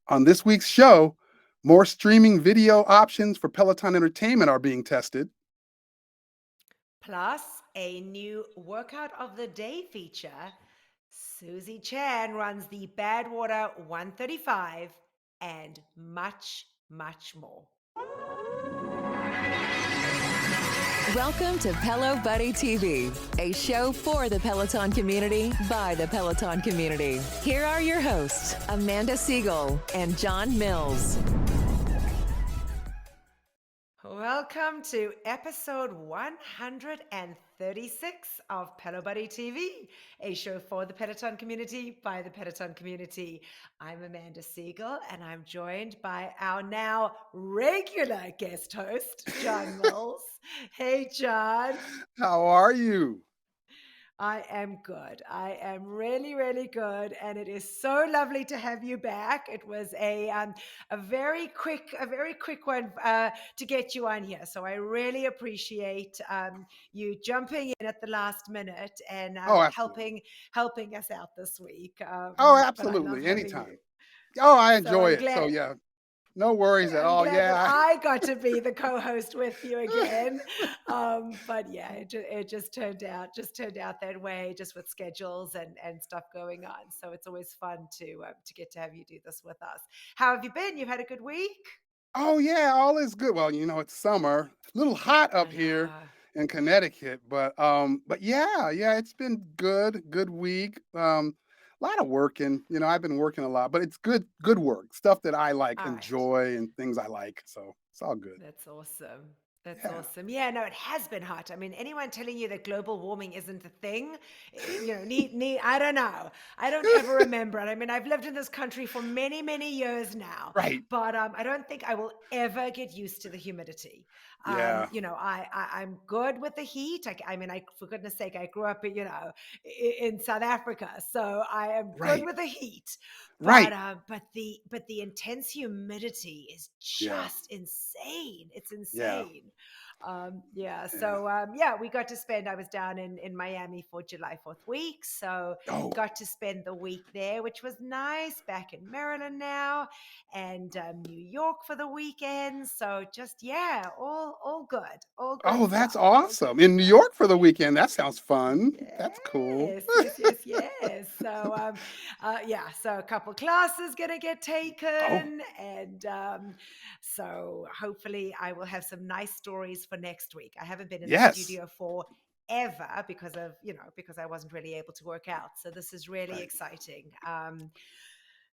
On this week's show, more streaming video options for Peloton Entertainment are being tested. Plus, a new workout of the day feature. Susie Chan runs the Badwater 135 and much, much more. Welcome to Pelo Buddy TV, a show for the Peloton community by the Peloton community. Here are your hosts, Amanda Siegel and John Mills. Welcome to episode 136 of Pelo Buddy TV, a show for the Peloton community by the Peloton community. I'm Amanda Siegel, and I'm joined by our now regular guest host, John Mills. Hey, John. How are you? I am good. I am really, really good, and it is so lovely to have you back. It was a very quick one to get you on here. So I really appreciate you jumping in at the last minute and Oh, absolutely. helping us out this week. Oh, But I love absolutely. having you. Anytime. Oh, I So enjoy it. So, yeah, no worries at I'm all. glad that Yeah. I got to be the co-host with you again. But yeah, it just turned out that way, just with schedules and stuff going on. So it's always fun to get to have you do this with us. How have you been? You've had a good week? Oh, yeah, all is good. Well, it's summer. A little hot I up here know. in Connecticut, but yeah, it's been good. Good week. A lot of working. I've been working a lot, but it's good work. Stuff that I like All right. enjoy and things I like. So, it's all good. That's awesome. That's Yeah. awesome. Yeah, no, it has been hot. I mean, anyone telling you that global warming isn't a thing, I don't know. I don't ever remember it. I mean, I've lived in this country for many, many years now, Right. but I don't think I will ever get used to the humidity. Yeah. I'm good with the heat. For goodness sake, I grew up, in South Africa, so I am good Right. with the heat. But Right. the intense humidity is Yeah. just insane. It's Yeah. insane. Yeah. Yeah. So we got to spend. I was down in Miami for July 4th week, so Oh, got to spend the week there, which was nice. Back in Maryland now, and New York for the weekend. So just all good oh, that's stuff. All awesome. good In New stuff. York for the weekend. That sounds fun. That's cool. Yes. So, so a couple classes gonna get Oh, taken, and so hopefully I will have some nice stories for next week. I haven't been in the yes. studio for ever because I wasn't really able to work out. So this is really Right. exciting.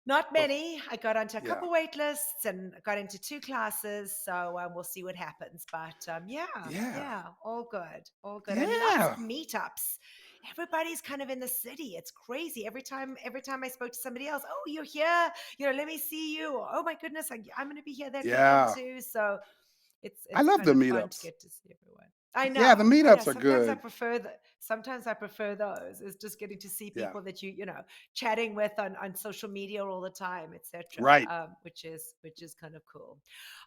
Not Well, many. I got onto a yeah. couple wait lists and got into two classes. So we'll see what happens. But Yeah. all good. All good. And lots of Yeah. meetups. Everybody's kind of in the city. It's crazy. Every time I spoke to somebody else, oh, you're here. Let me see you. Or, oh my goodness, I'm going to be here that weekend Yeah. too. So I it's love the kind of fun to meetups. get to see everyone. I Yeah, the know, I know. meetups are good. Sometimes I prefer those. Is just getting to see Yeah. people that chatting with on social media all the time, etc. Right. Which is kind of cool.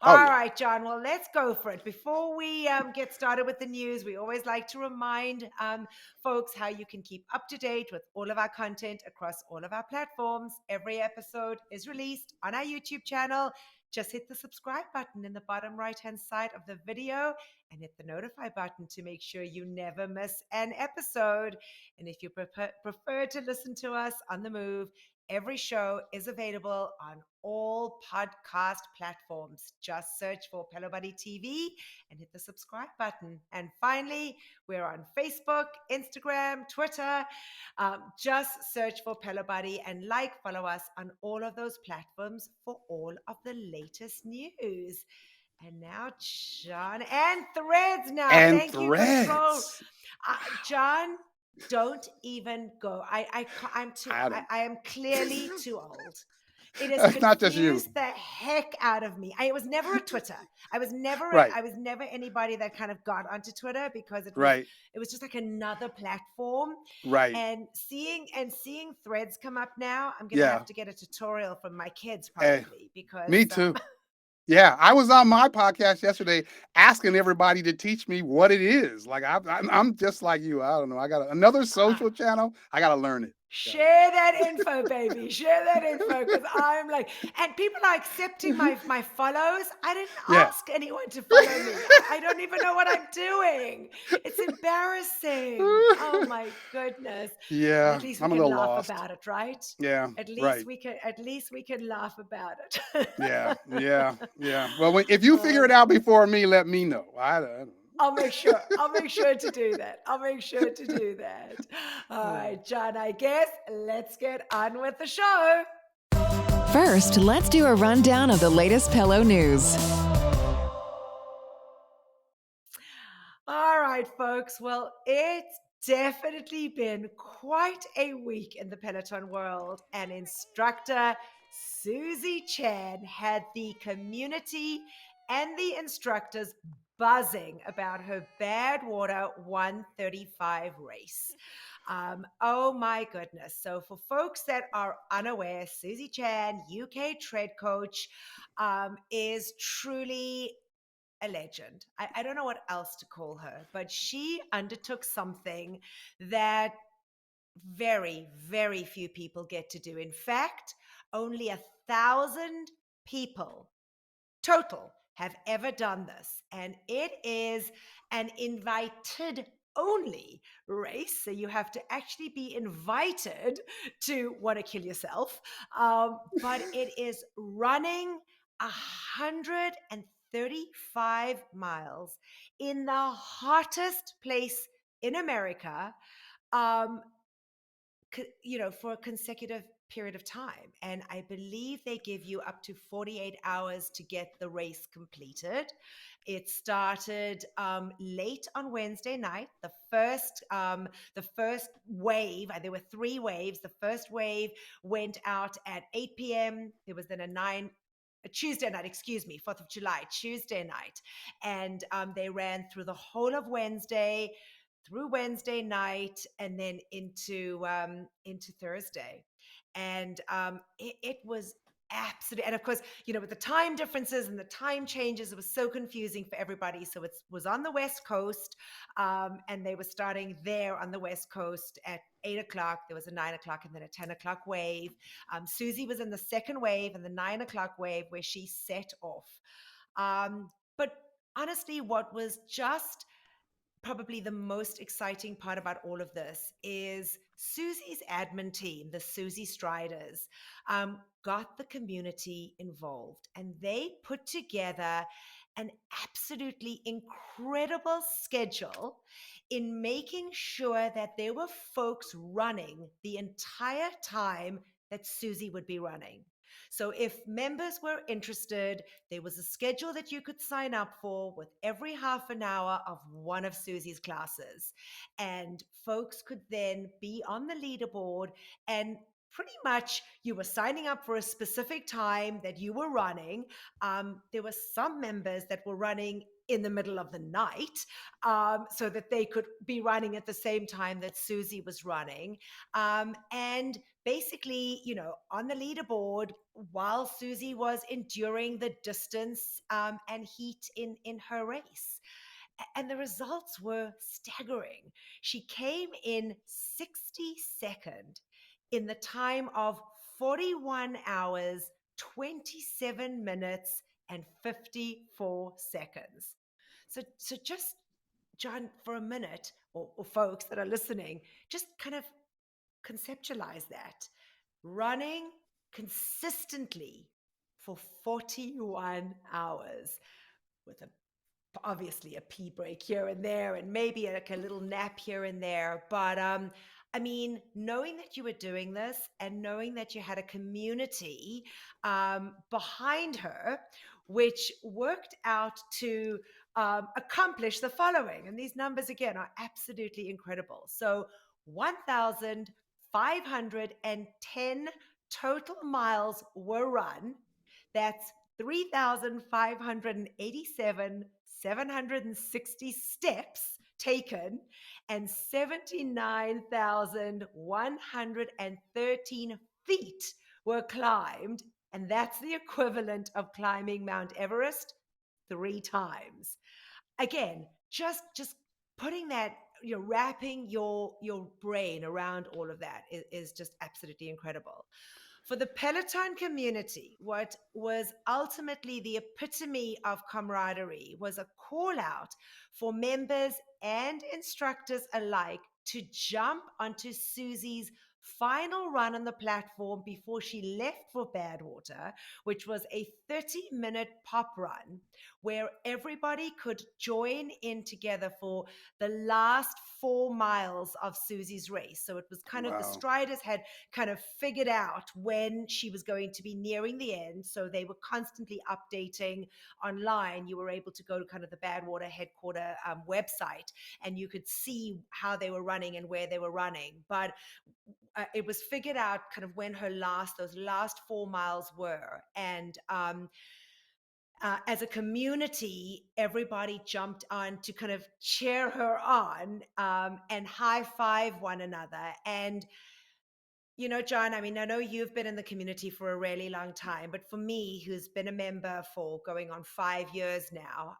Oh, All yeah. right, John. Well, let's go for it. Before we get started with the news, we always like to remind folks how you can keep up to date with all of our content across all of our platforms. Every episode is released on our YouTube channel. Just hit the subscribe button in the bottom right-hand side of the video and hit the notify button to make sure you never miss an episode. And if you prefer to listen to us on the move, every show is available on all podcast platforms. Just search for Pelo Buddy TV and hit the subscribe button. And finally, we're on Facebook, Instagram, Twitter. Just search for Pelo Buddy and follow us on all of those platforms for all of the latest news. And now, John, and Threads now. And Thank you, Control. threads. John, don't even go. I'm too. I don't. I am clearly too old. It has It's not just you. confused the heck out of me. I was never a Twitter. Right. I was never anybody that kind of got onto Twitter because Right. it was just like another platform. Right. And seeing Threads come up now, I'm gonna Yeah. have to get a tutorial from my kids Hey, probably because me too. Yeah, I was on my podcast yesterday asking everybody to teach me what it is. Like I'm just like you. I don't know. I got another uh, social channel. I got to learn it. Share that info, baby. Share that info because I'm like, and people are accepting my follows. I didn't Yeah. ask anyone to follow me. I don't even know what I'm doing. It's embarrassing. Oh my goodness. But Yeah, at least we I'm a can little laugh lost. about it, right? Yeah, At least right. we can laugh about it. Yeah, yeah, yeah. Well, if you figure it Um, out before me, let me know. I don't. I'll make sure. I'll make sure to do that. I'll make sure to do that. All Hmm. right, John, I guess let's get on with the show. First, let's do a rundown of the latest Pelo news. All right, folks. Well, it's definitely been quite a week in the Peloton world, and instructor Susie Chan had the community and the instructors buzzing about her Badwater 135 race. Oh my goodness. So, for folks that are unaware, Susie Chan, UK tread coach, is truly a legend. I don't know what else to call her, but she undertook something that very, very few people get to do. In fact, only 1,000 people total have ever done this. And it is an invited only race. So you have to actually be invited to want to kill yourself. But it is running 135 miles in the hottest place in America. Um, for a consecutive period of time. And I believe they give you up to 48 hours to get the race completed. It started late on Wednesday night. The first wave. There were three waves. The first wave went out at 8 p.m. There was then a Tuesday night, excuse me, 4th of July, Tuesday night. And they ran through the whole of Wednesday, through Wednesday night, and then into Thursday. And it was absolutely, and of course, with the time differences and the time changes, it was so confusing for everybody. So it was on the West Coast, and they were starting there on the West Coast at 8 o'clock. There was a 9 o'clock and then a 10 o'clock wave. Susie was in the second wave and the 9 o'clock wave where she set off. But honestly, what was just probably the most exciting part about all of this is Susie's admin team, the Susie Striders, got the community involved, and they put together an absolutely incredible schedule in making sure that there were folks running the entire time that Susie would be running. So if members were interested, there was a schedule that you could sign up for with every half an hour of one of Susie's classes. And folks could then be on the leaderboard, and pretty much you were signing up for a specific time that you were running. There were some members that were running in the middle of the night, so that they could be running at the same time that Susie was running. And basically, on the leaderboard, while Susie was enduring the distance and heat in her race. And the results were staggering. She came in 62nd in the time of 41 hours, 27 minutes, and 54 seconds. So just, John, for a minute, or folks that are listening, just kind of conceptualize that. Running consistently for 41 hours with obviously a pee break here and there, and maybe like a little nap here and there. But I mean, knowing that you were doing this and knowing that you had a community behind her, which worked out to accomplish the following. And these numbers, again, are absolutely incredible. So 1,510 total miles were run. That's 3,587 760 steps taken, and 79,113 feet were climbed. And that's the equivalent of climbing Mount Everest 3 times. Again, just putting that you're wrapping your brain around all of that is just absolutely incredible. For the Peloton community, what was ultimately the epitome of camaraderie was a call out for members and instructors alike to jump onto Susie's final run on the platform before she left for Badwater, which was a 30-minute pop run where everybody could join in together for the last 4 miles of Susie's race. So it was kind of the Wow. striders had kind of figured out when she was going to be nearing the end. So they were constantly updating online. You were able to go to kind of the Badwater headquarter website and you could see how they were running and where they were running. But it was figured out kind of when those last 4 miles were. And as a community, everybody jumped on to kind of cheer her on and high five one another. And, John, I mean, I know you've been in the community for a really long time, but for me, who's been a member for going on 5 years now,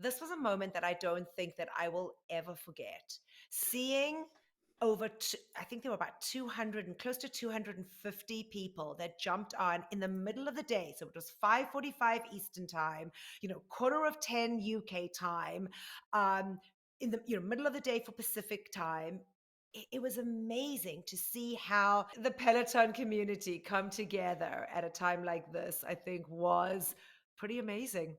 this was a moment that I don't think that I will ever forget. Seeing I think there were about 200 and close to 250 people that jumped on in the middle of the day. So it was 5:45 Eastern time, 9:45 UK time, in the middle of the day for Pacific time. It was amazing to see how the Peloton community come together at a time like this. I think was pretty amazing.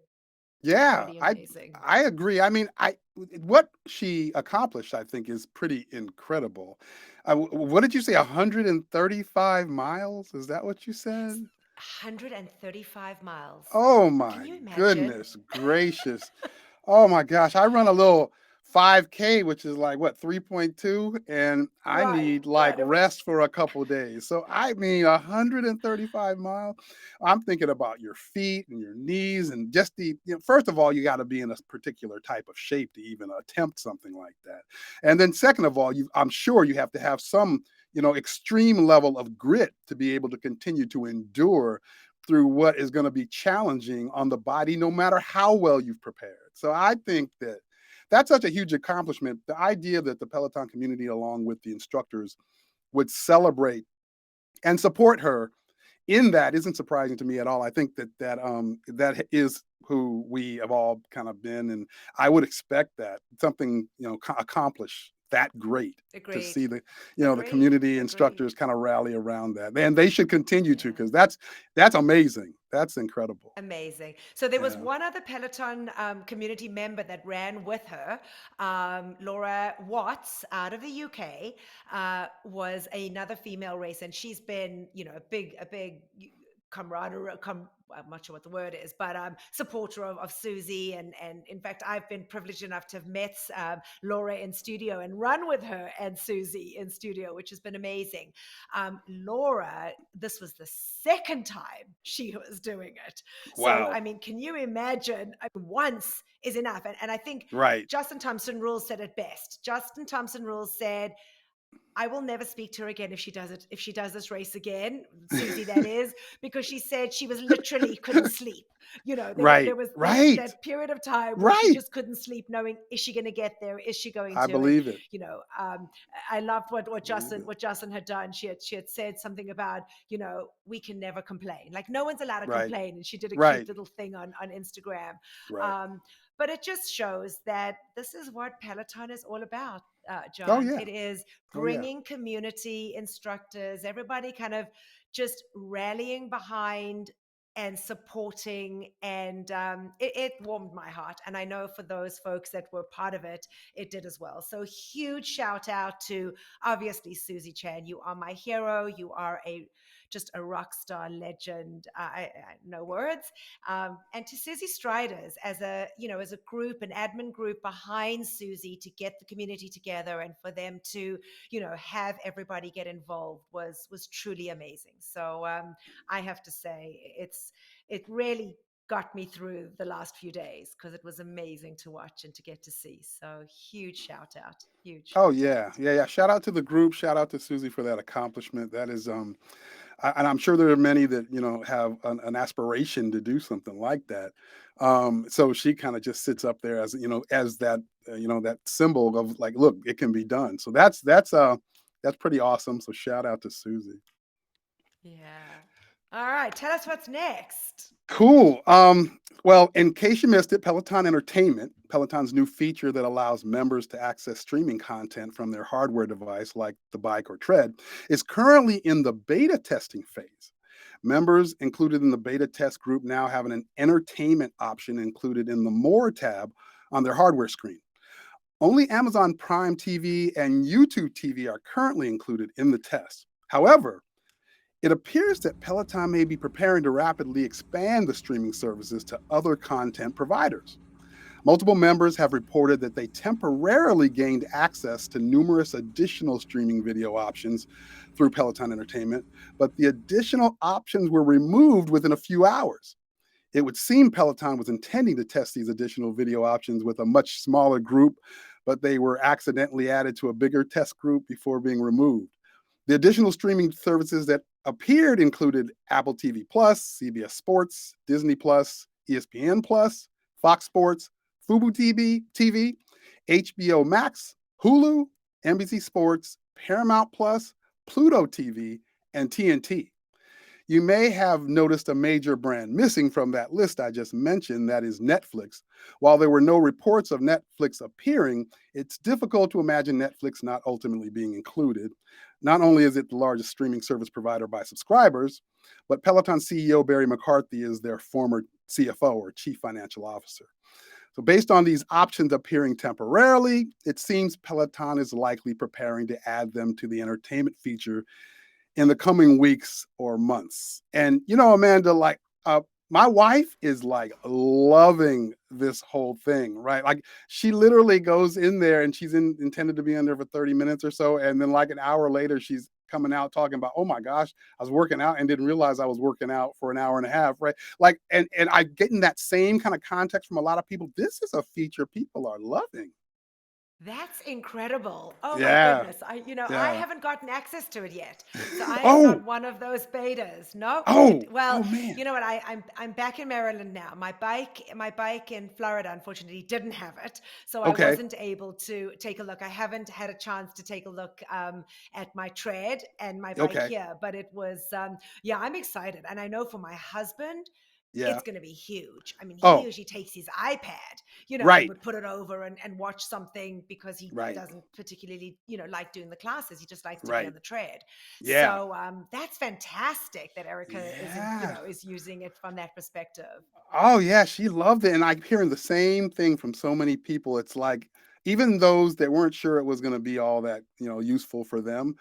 Yeah, Pretty I amazing. I agree. I mean, I what she accomplished, I think, is pretty incredible. What did you say? 135 miles? Is that what you said? 135 miles. Oh Can my you imagine? goodness gracious. Oh my gosh, I run a little 5K, which is like what, 3.2, and I Right, need like right. rest for a couple days. So I mean 135 miles. I'm thinking about your feet and your knees and just first of all, you got to be in a particular type of shape to even attempt something like that. And then second of all, I'm sure you have to have some, extreme level of grit to be able to continue to endure through what is going to be challenging on the body, no matter how well you've prepared. So I think that that's such a huge accomplishment. The idea that the Peloton community, along with the instructors, would celebrate and support her in that isn't surprising to me at all. I think that is who we have all kind of been, and I would expect that something accomplish that great to Agreed. see the Agreed. community Agreed. instructors kind of rally around that, and they should continue to Yeah. because that's amazing. That's incredible. Amazing. So there was Yeah. one other Peloton community member that ran with her, Laura Watts out of the UK, was another female racer, and she's been, a big camaraderie. I'm not sure what the word is, but supporter of Susie, and in fact, I've been privileged enough to have met Laura in studio and run with her and Susie in studio, which has been amazing. Laura, this was the second time she was doing it. So, Wow. I mean, can you imagine? Once is enough. And I think Right. Justin Thompson Rules said it best. Justin Thompson Rules said, I will never speak to her again if she does it, if she does this race again, Susie, that is, because she said she was literally couldn't sleep. There Right. was Right. that period of time where she Right. just couldn't sleep, knowing, is she going to get there? Is she going I to? And believe it. you know, um, I loved what Believe Justin it. what Justin had done. She had said something about, we can never complain. Like no one's allowed to Right. complain, and she did a cute Right. little thing on Instagram. Right. Um, but it just shows that this is what Peloton is all about, Oh John. yeah. It is Oh yeah. bringing community instructors, everybody kind of just rallying behind and supporting. And it warmed my heart. And I know for those folks that were part of it, it did as well. So huge shout out to obviously Susie Chan. You are my hero. You are just a rock star legend. No words. And to Susie Striders as a group, an admin group behind Susie to get the community together and for them to, have everybody get involved was truly amazing. So I have to say it really got me through the last few days because it was amazing to watch and to get to see. So huge shout out, huge Oh shout yeah. out. Yeah, yeah. Shout out to the group. Shout out to Susie for that accomplishment. That is And I'm sure there are many that have an aspiration to do something like that. So she kind of just sits up there as as that that symbol of like, look, it can be done. So that's pretty awesome. So shout out to Susie. Yeah. All right. Tell us what's next. Cool. Well, in case you missed it, Peloton Entertainment, Peloton's new feature that allows members to access streaming content from their hardware device, like the bike or tread, is currently in the beta testing phase. Members included in the beta test group now have an entertainment option included in the More tab on their hardware screen. Only Amazon Prime TV and YouTube TV are currently included in the test. However, it appears that Peloton may be preparing to rapidly expand the streaming services to other content providers. Multiple members have reported that they temporarily gained access to numerous additional streaming video options through Peloton Entertainment, but the additional options were removed within a few hours. It would seem Peloton was intending to test these additional video options with a much smaller group, but they were accidentally added to a bigger test group before being removed. The additional streaming services that appeared included Apple TV Plus, CBS Sports, Disney Plus, ESPN Plus, Fox Sports, Fubo TV, HBO Max, Hulu, NBC Sports, Paramount Plus, Pluto TV, and TNT. You may have noticed a major brand missing from that list I just mentioned, that is Netflix. While there were no reports of Netflix appearing, it's difficult to imagine Netflix not ultimately being included. Not only is it the largest streaming service provider by subscribers, but Peloton CEO Barry McCarthy is their former CFO, or Chief Financial Officer. So based on these options appearing temporarily, it seems Peloton is likely preparing to add them to the entertainment feature in the coming weeks or months. And Amanda, like my wife is like loving this whole thing, right? Like she literally goes in there and she's intended to be in there for 30 minutes or so. And then like an hour later, she's coming out talking about, oh my gosh, I was working out and didn't realize I was working out for an hour and a half, right? Like, and I getting that same kind of context from a lot of people. This is a feature people are loving. That's incredible. Oh my Yeah. goodness. I Yeah. haven't gotten access to it yet. So I am not Oh, one of those betas. No. Well, oh man. you know what? I'm back in Maryland now. My bike in Florida unfortunately didn't have it. So I Okay. wasn't able to take a look. I haven't had a chance to take a look at my tread and my bike Okay. here, but it was yeah, I'm excited. And I know for my husband, Yeah. it's going to be huge. I mean, he Oh, usually takes his iPad, and right. would put it over and watch something because he Right. doesn't particularly, like doing the classes. He just likes to be on Right. the tread. Yeah. So that's fantastic that Erica Yeah. is using it from that perspective. Oh, yeah, she loved it, and I'm hearing the same thing from so many people. It's like, even those that weren't sure it was gonna be all that, useful for them,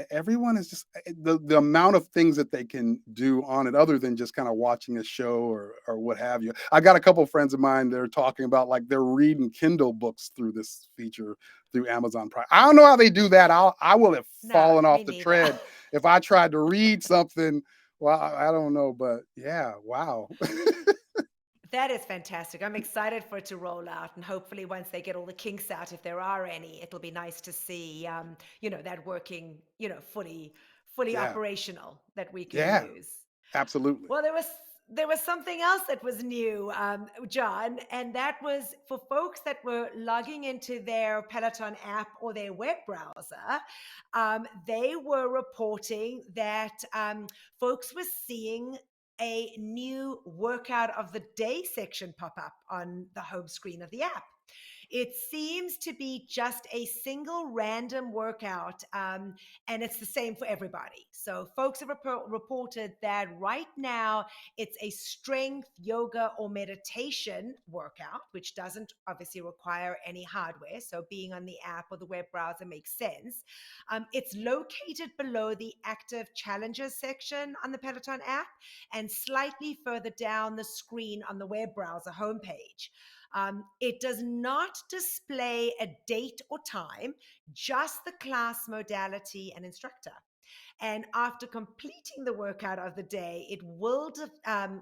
everyone is just the amount of things that they can do on it other than just kinda watching a show or what have you. I got a couple friends of mine that are talking about, like, they're reading Kindle books through this feature through Amazon Prime. I don't know how they do that. I will have No, fallen off me the neither. tread if I tried to read something. Well, I don't know, but yeah, wow. That is fantastic. I'm excited for it to roll out, and hopefully, once they get all the kinks out, if there are any, it'll be nice to see, that working, fully Yeah, operational that we can yeah, use. absolutely. Well, there was something else that was new, John, and that was for folks that were logging into their Peloton app or their web browser. They were reporting that folks were seeing a new workout of the day section pop up on the home screen of the app. It seems to be just a single random workout, and it's the same for everybody. So, folks have reported that right now it's a strength, yoga, or meditation workout, which doesn't obviously require any hardware. So, being on the app or the web browser makes sense. It's located below the active challenges section on the Peloton app and slightly further down the screen on the web browser homepage. It does not display a date or time, just the class modality and instructor. And after completing the workout of the day, it will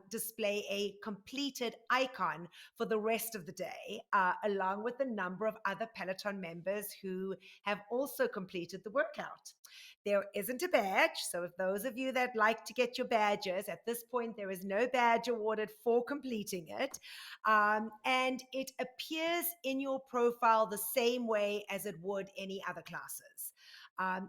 display a completed icon for the rest of the day, along with the number of other Peloton members who have also completed the workout. There isn't a badge, so if those of you that like to get your badges, at this point there is no badge awarded for completing it. And it appears in your profile the same way as it would any other classes.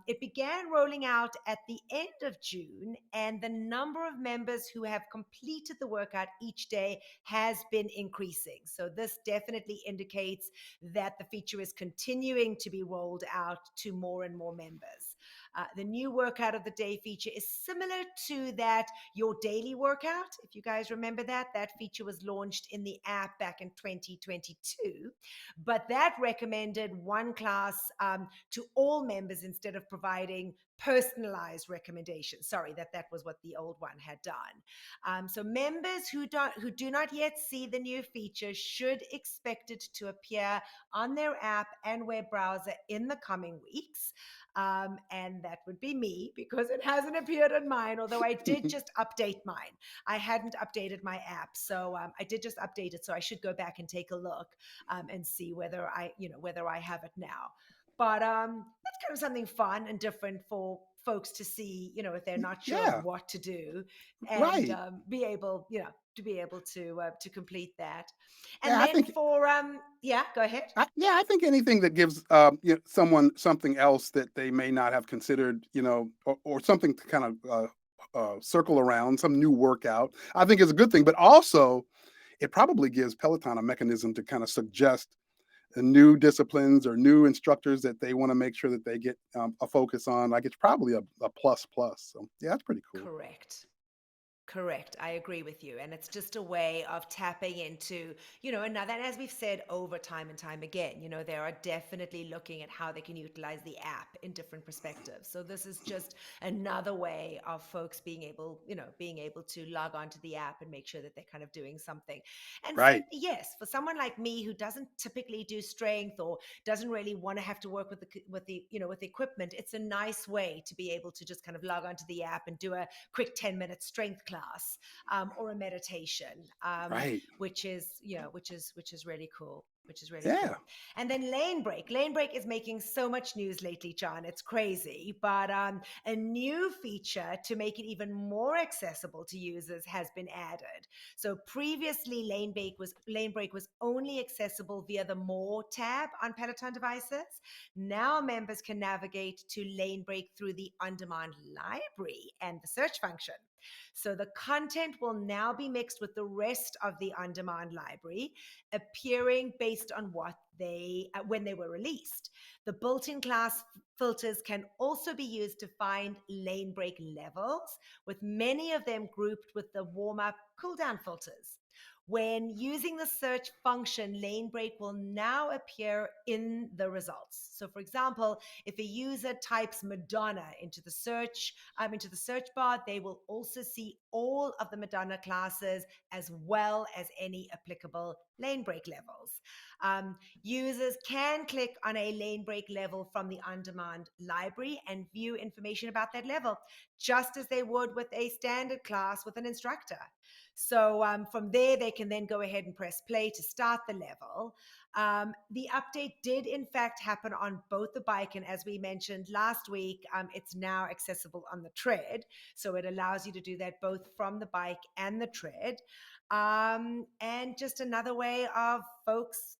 It began rolling out at the end of June, and the number of members who have completed the workout each day has been increasing. So this definitely indicates that the feature is continuing to be rolled out to more and more members. The new workout of the day feature is similar to that your daily workout. If you guys remember that feature was launched in the app back in 2022, but that recommended one class to all members instead of providing personalized recommendations. Sorry, that was what the old one had done. So members who do not yet see the new feature should expect it to appear on their app and web browser in the coming weeks. And that would be me because it hasn't appeared on mine, although I did just update mine. I hadn't updated my app. So I did just update it. So I should go back and take a look and see whether I have it now. But that's kind of something fun and different for folks to see, if they're not sure Yeah, what to do, and right. be able, to be able to complete that. And Yeah, I then think for yeah, go ahead. I think anything that gives someone something else that they may not have considered, or something to kind of circle around, some new workout, I think is a good thing. But also, it probably gives Peloton a mechanism to kind of suggest new disciplines or new instructors that they want to make sure that they get a focus on. Like it's probably a plus plus. So yeah, that's pretty cool. Correct. I agree with you. And it's just a way of tapping into, another, and as we've said over time and time again, they are definitely looking at how they can utilize the app in different perspectives. So this is just another way of folks being able to log onto the app and make sure that they're kind of doing something. And Right. yes, for someone like me who doesn't typically do strength or doesn't really want to have to work with the equipment, it's a nice way to be able to just kind of log onto the app and do a quick 10-minute strength class or a meditation, Right. which is really cool. Yeah. And then Lanebreak is making so much news lately, John. It's crazy. But a new feature to make it even more accessible to users has been added. So previously, Lanebreak was only accessible via the More tab on Peloton devices. Now members can navigate to Lanebreak through the on-demand library and the search function. So the content will now be mixed with the rest of the on-demand library, appearing based on when they were released. The built-in class filters can also be used to find Lanebreak levels, with many of them grouped with the warm-up cool-down filters. When using the search function, Lanebreak will now appear in the results. So for example, if a user types Madonna into the search bar, they will also see all of the Madonna classes as well as any applicable Lanebreak levels. Users can click on a Lanebreak level from the on-demand library and view information about that level, just as they would with a standard class with an instructor. So from there, they can then go ahead and press play to start the level. The update did, in fact, happen on both the bike, and as we mentioned last week, it's now accessible on the tread. So it allows you to do that both from the bike and the tread. And just another way of folks,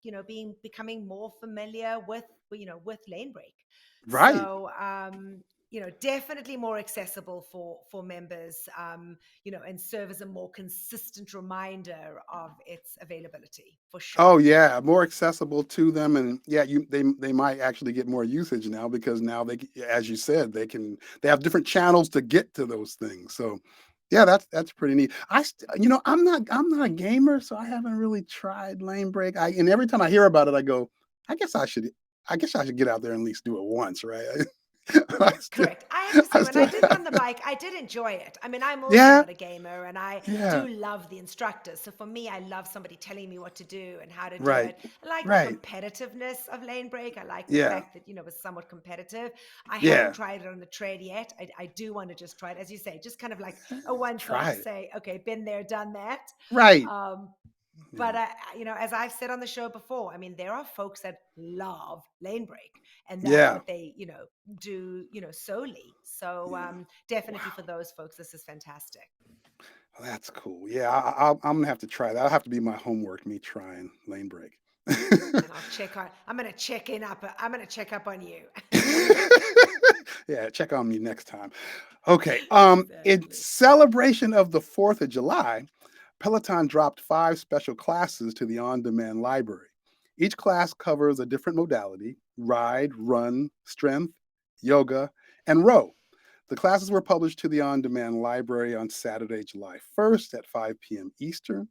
becoming more familiar with Lanebreak. Right. So, definitely more accessible for members, and serve as a more consistent reminder of its availability for sure. Oh yeah, more accessible to them, and yeah, they might actually get more usage now because now as you said, they have different channels to get to those things. So yeah, that's pretty neat. I'm not a gamer, so I haven't really tried Lane Break. And every time I hear about it, I go, I guess I should get out there and at least do it once, right? I still, Correct. I have to I say, when I still did it on have the to. bike, I did enjoy it. I mean, I'm also Yeah, not a gamer and I yeah, do love the instructors. So for me, I love somebody telling me what to do and how to do right, it. I like the right, competitiveness of lane break. I like the yeah, fact that, it's somewhat competitive. I haven't yeah. tried it on the tread yet. I do want to just try it, as you say, just kind of like a once Try off, it. say, okay, been there, done that. Right. Um, but Yeah, as I've said on the show before, I mean, there are folks that love lane break, and that's yeah, what they, do, solely. So yeah. definitely Wow. for those folks, this is fantastic. Well, that's cool. Yeah, I'm gonna have to try that. I'll have to be my homework. Me trying lane break. And I'm going to I'm going to check up on you. Yeah, check on me next time. Okay. In Exactly. celebration of the 4th of July, Peloton dropped 5 special classes to the on-demand library. Each class covers a different modality: ride, run, strength, yoga, and row. The classes were published to the on-demand library on Saturday, July 1st at 5 p.m. Eastern.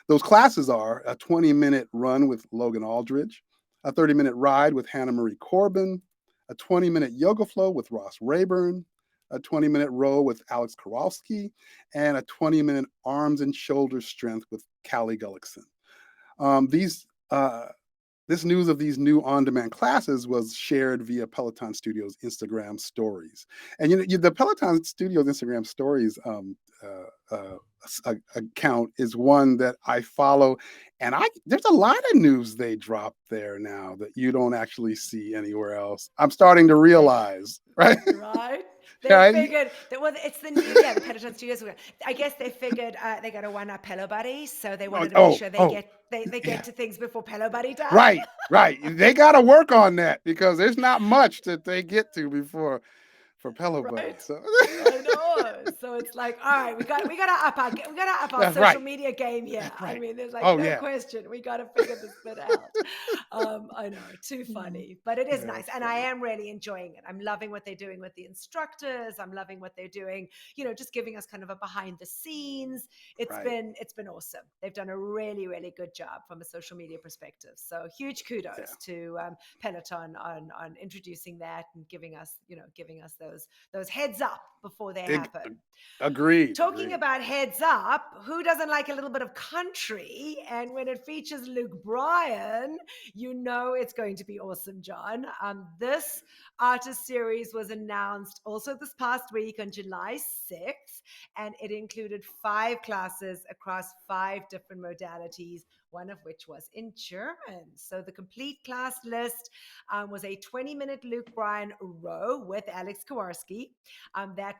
Those classes are a 20-minute run with Logan Aldridge, a 30-minute ride with Hannah Marie Corbin, a 20-minute yoga flow with Ross Rayburn, a 20-minute row with Alex Kowalski, and a 20-minute arms and shoulder strength with Callie Gullickson. These This news of these new on-demand classes was shared via Peloton Studios Instagram stories, and the Peloton Studios Instagram stories account is one that I follow, and I there's a lot of news they drop there now that you don't actually see anywhere else. I'm starting to They realize, right? Right? They Right? figured that, well, it's the new, the Peloton Studios. I guess they figured they got to one up Pelo Buddy, so they Oh, wanted to make oh, sure oh, they get yeah. to things before Pelo Buddy does. Right, right. They got to work on that because there's not much that they get to before for Pillow Buddy. Right. So I know. So it's like, all right, we gotta up our that's social right. media game here. That's I right. mean, there's like Oh no yeah. question. We gotta figure this bit out. I know, too Mm. funny. But it is Yeah, nice. that's And I funny. am really enjoying it. I'm loving what they're doing with the instructors. I'm loving what they're doing, just giving us kind of a behind the scenes. Right. It's been awesome. They've done a really, really good job from a social media perspective. So huge Yeah. kudos to Peloton on introducing that and giving us those heads up before they Ag- happen. Agreed. Talking Agreed. about heads up, who doesn't like a little bit of country? And when it features Luke Bryan, it's going to be awesome, John. This artist series was announced also this past week on July 6th, and it included 5 classes across 5 different modalities, one of which was in German. So the complete class list was a 20-minute Luke Bryan row with Alex Kowarski. That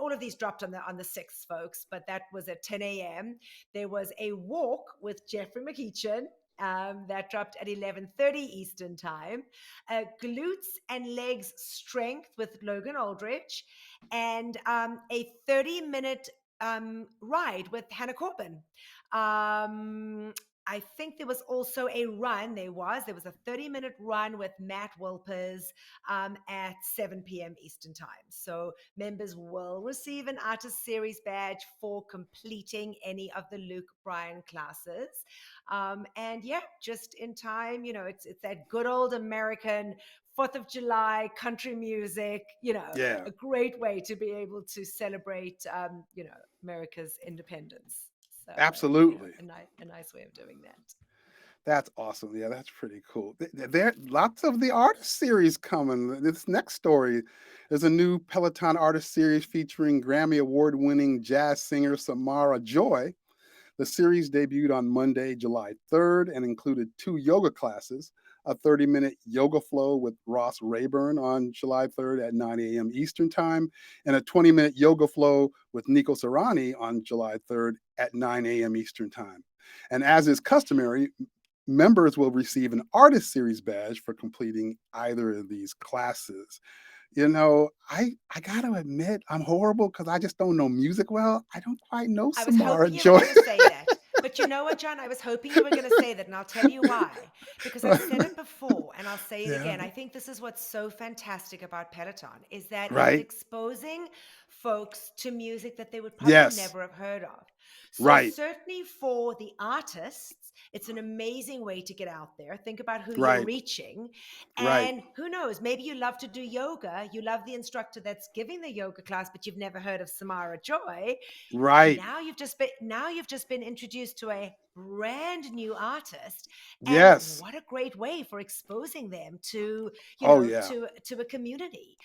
all of these dropped on the 6th, folks, but that was at 10 a.m. There was a walk with Jeffrey McEachin. That dropped at 11:30 Eastern time. Glutes and legs strength with Logan Aldrich, and a 30-minute ride with Hannah Corbin. I think there was also a run. There was a 30-minute run with Matt Wilpers at 7 p.m. Eastern time. So members will receive an artist series badge for completing any of the Luke Bryan classes. And yeah, just in time, it's that good old American 4th of July country music, Yeah. a great way to be able to celebrate, America's independence. So, Absolutely. a nice way of doing that. That's awesome. Yeah, that's pretty cool. There are lots of the artist series coming. This next story is a new Peloton artist series featuring Grammy Award winning jazz singer Samara Joy. The series debuted on Monday, July 3rd, and included 2 yoga classes: a 30-minute yoga flow with Ross Rayburn on July 3rd at 9 a.m. Eastern Time, and a 20-minute yoga flow with Nico Serrani on July 3rd at 9 a.m. Eastern Time. And as is customary, members will receive an artist series badge for completing either of these classes. I gotta admit, I'm horrible because I just don't know music well. I don't quite know I was Samara hoping you were Joy. going to say that. But you know what, John? I was hoping you were going to say that, and I'll tell you why. Because I've said it before, and I'll say it Yeah. again. I think this is what's so fantastic about Peloton is that it is Right. exposing folks to music that they would probably Yes. never have heard of. So Right. certainly for the artists, it's an amazing way to get out there. Think about who you're Right. reaching. Right. And who knows, maybe you love to do yoga. You love the instructor that's giving the yoga class, but you've never heard of Samara Joy. Right. Now you've just been introduced to a brand new artist, and Yes. what a great way for exposing them to Oh yeah. to a community.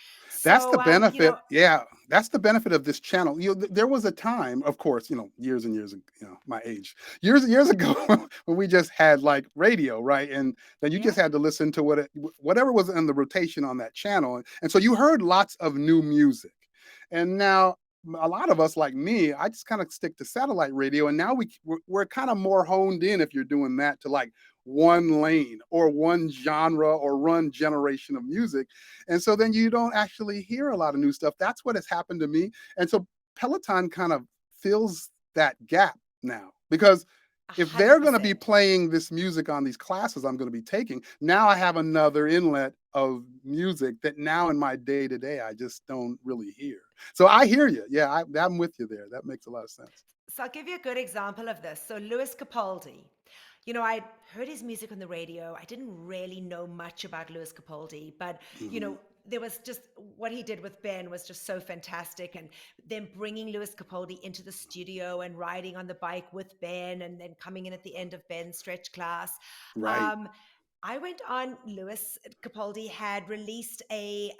That's the So benefit. Yeah, that's the benefit of this channel. There was a time, of course, years and years, my age, years ago, when we just had like radio, right? And then you yeah just had to listen to whatever was in the rotation on that channel, and so you heard lots of new music. And now a lot of us, like me, I just kind of stick to satellite radio, and now we're kind of more honed in, if you're doing that, to like one lane or one genre or one generation of music. And so then you don't actually hear a lot of new stuff. That's what has happened to me. And so Peloton kind of fills that gap now, because if they're going to be 100%. playing this music on these classes I'm going to be taking, now I have another inlet of music that now in my day to day I just don't really hear. So I hear you. Yeah, I'm with you there. That makes a lot of sense. So I'll give you a good example of this. So Lewis Capaldi, I heard his music on the radio. I didn't really know much about Lewis Capaldi, but Hmm. there was just what he did with Ben was just so fantastic. And then bringing Lewis Capaldi into the studio and riding on the bike with Ben, and then coming in at the end of Ben's stretch class. Right. Um, I went on, Lewis Capaldi had released a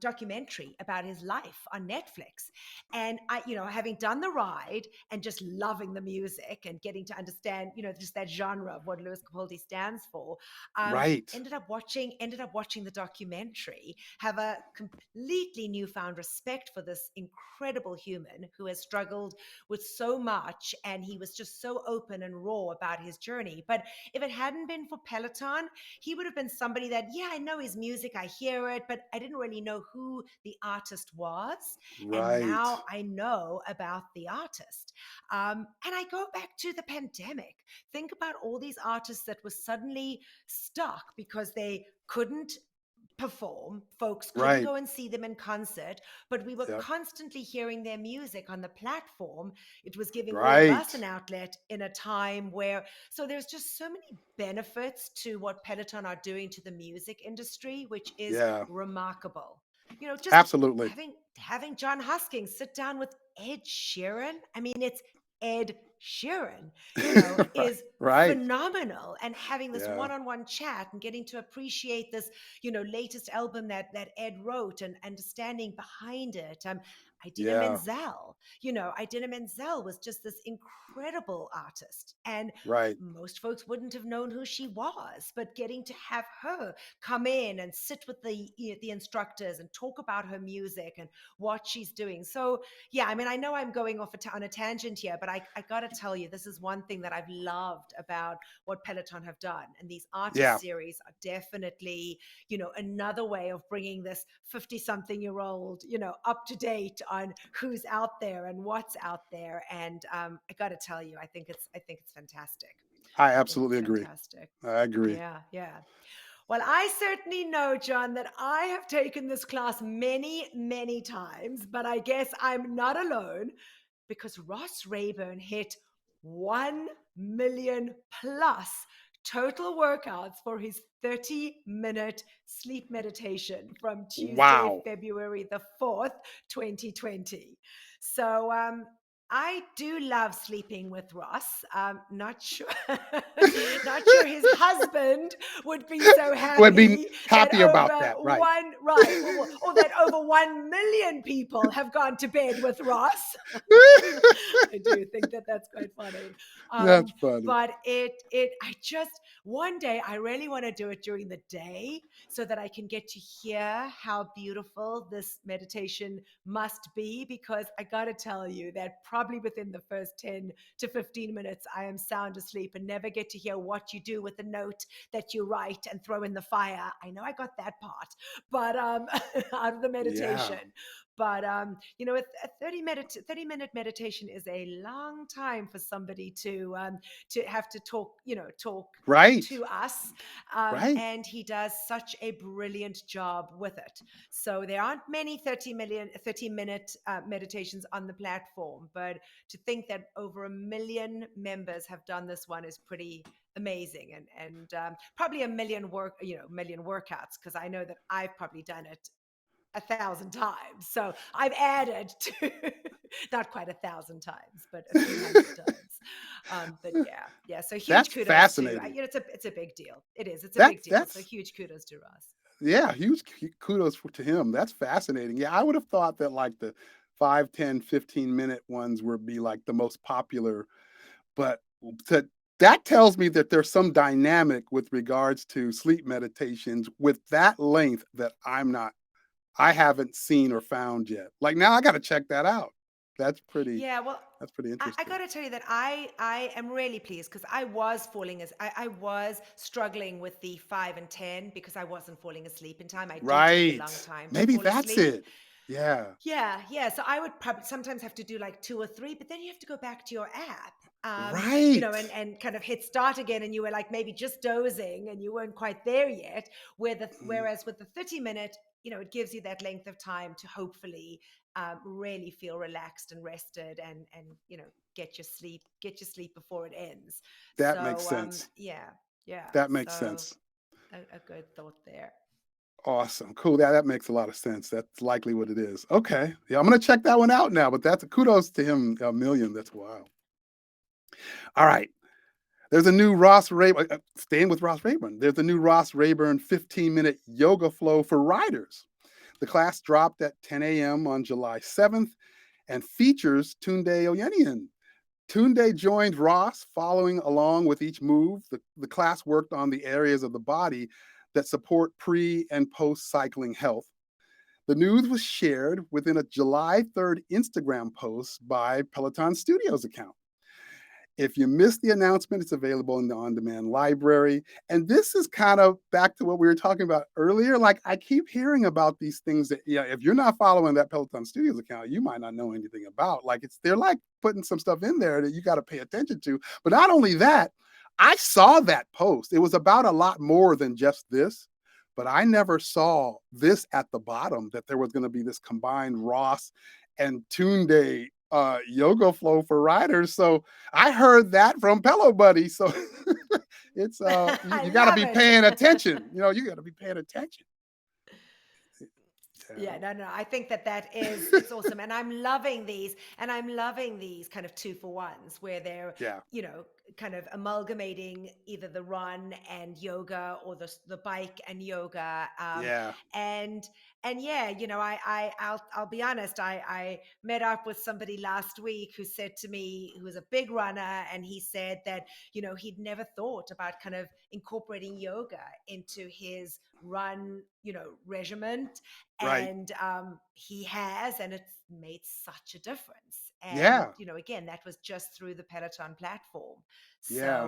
documentary about his life on Netflix. And having done the ride and just loving the music and getting to understand, just that genre of what Lewis Capaldi stands for, Right. ended up watching the documentary, have a completely newfound respect for this incredible human who has struggled with so much. And he was just so open and raw about his journey. But if it hadn't been for Peloton, he would have been somebody that, yeah, I know his music, I hear it, but I didn't really know who the artist was. And Right. now I know about the artist. And I go back to the pandemic. Think about all these artists that were suddenly stuck because they couldn't perform. Folks couldn't Right. go and see them in concert, but we were Yep. constantly hearing their music on the platform. It was giving all of Right. us an outlet in a time where, so there's just so many benefits to what Peloton are doing to the music industry, which is Yeah. remarkable. Just Absolutely. having John Huskins sit down with Ed Sheeran. I mean, it's Ed Sheeran, Right. is Right. phenomenal, and having this Yeah. one-on-one chat and getting to appreciate this latest album that Ed wrote, and understanding behind it. Idina Yeah. Menzel, Idina Menzel was just this incredible artist, and Right. most folks wouldn't have known who she was, but getting to have her come in and sit with the instructors and talk about her music and what she's doing. So yeah, I mean, I know I'm going off on a tangent here, but I got to tell you, this is one thing that I've loved about what Peloton have done. And these artist Yeah. series are definitely, another way of bringing this 50-something-year-old, up to date on who's out there and what's out there. And I got to tell you, I think it's fantastic. I I think absolutely it's agree. fantastic. I agree. Yeah, yeah. Well, I certainly know, John, that I have taken this class many, many times, but I guess I'm not alone, because Ross Rayburn hit 1 million plus total workouts for his 30-minute sleep meditation from Tuesday, Wow. February the 4th, 2020. So, I do love sleeping with Ross. Not sure, not sure his husband would be so Would be happy that happy about over that. Right. one right, or that over 1 million people have gone to bed with Ross. I do think that that's quite funny. That's funny. But I just, one day I really want to do it during the day so that I can get to hear how beautiful this meditation must be, because I got to tell you that probably within the first 10 to 15 minutes, I am sound asleep and never get to hear what you do with the note that you write and throw in the fire. I know I got that part, but out of the Yeah. meditation. But a 30-minute meditation is a long time for somebody to have to talk Right. to us. Right. And he does such a brilliant job with it. So there aren't many 30-minute meditations on the platform, but to think that over 1 million members have done this one is pretty amazing. And probably 1 million workouts, because I know that I've probably done it 1,000 times. So I've added to not quite 1,000 times, but a few hundred times. But yeah. So huge That's kudos to fascinating. it's a big deal. It is. It's a That big deal. So that's huge kudos to Ross. Yeah, huge kudos to him. That's fascinating. Yeah, I would have thought that like the 5, 10, 15-minute ones would be like the most popular, but to, that tells me that there's some dynamic with regards to sleep meditations with that length that I haven't seen or found yet. Like now I got to check that out. That's pretty Yeah, well, that's pretty I interesting. got to tell you that I am really pleased, because I was I was struggling with the 5 and 10 because I wasn't falling asleep in time. I do take a long Right. time to Maybe fall that's asleep. it. Yeah. Yeah. So I would probably sometimes have to do like 2 or 3, but then you have to go back to your app, Right. and kind of hit start again, and you were like maybe just dozing and you weren't quite there yet. Mm, Whereas with the 30-minute, it gives you that length of time to hopefully really feel relaxed and rested, and get your sleep before it ends. that makes So sense. yeah. That makes So sense. a good thought there. Awesome. Cool. That makes a lot of sense. That's likely what it is. Okay. Yeah, I'm gonna check that one out now. But that's kudos to him. 1 million. That's wild. All right. There's a new Ross Rayburn. Staying with Ross Rayburn. There's a new Ross Rayburn 15-minute yoga flow for riders. The class dropped at 10 a.m. on July 7th and features Tunde Oyeneyin. Tunde joined Ross, following along with each move. The class worked on the areas of the body that support pre and post cycling health. The news was shared within a July 3rd Instagram post by Peloton Studios account. If you missed the announcement, it's available in the on demand library. And this is kind of back to what we were talking about earlier. Like, I keep hearing about these things that, yeah, if you're not following that Peloton Studios account, you might not know anything about. Like, they're like putting some stuff in there that you got to pay attention to. But not only that, I saw that post. It was about a lot more than just this, but I never saw this at the bottom, that there was going to be this combined Ross and Tunde yoga flow for riders. So I heard that from Pelo Buddy. So it's I you got to love be it. paying attention. You got to be paying attention. Yeah, Yeah. no. I think it's awesome. And I'm loving these kind of 2-for-1s where they're, Yeah. kind of amalgamating either the run and yoga, or the bike and yoga. Yeah. And yeah, I'll be honest. I met up with somebody last week who said to me, who was a big runner, and he said that, he'd never thought about kind of incorporating yoga into his run, regiment. Right. And he has, and it's made such a difference. And Yeah. again, that was just through the Peloton platform. Yeah.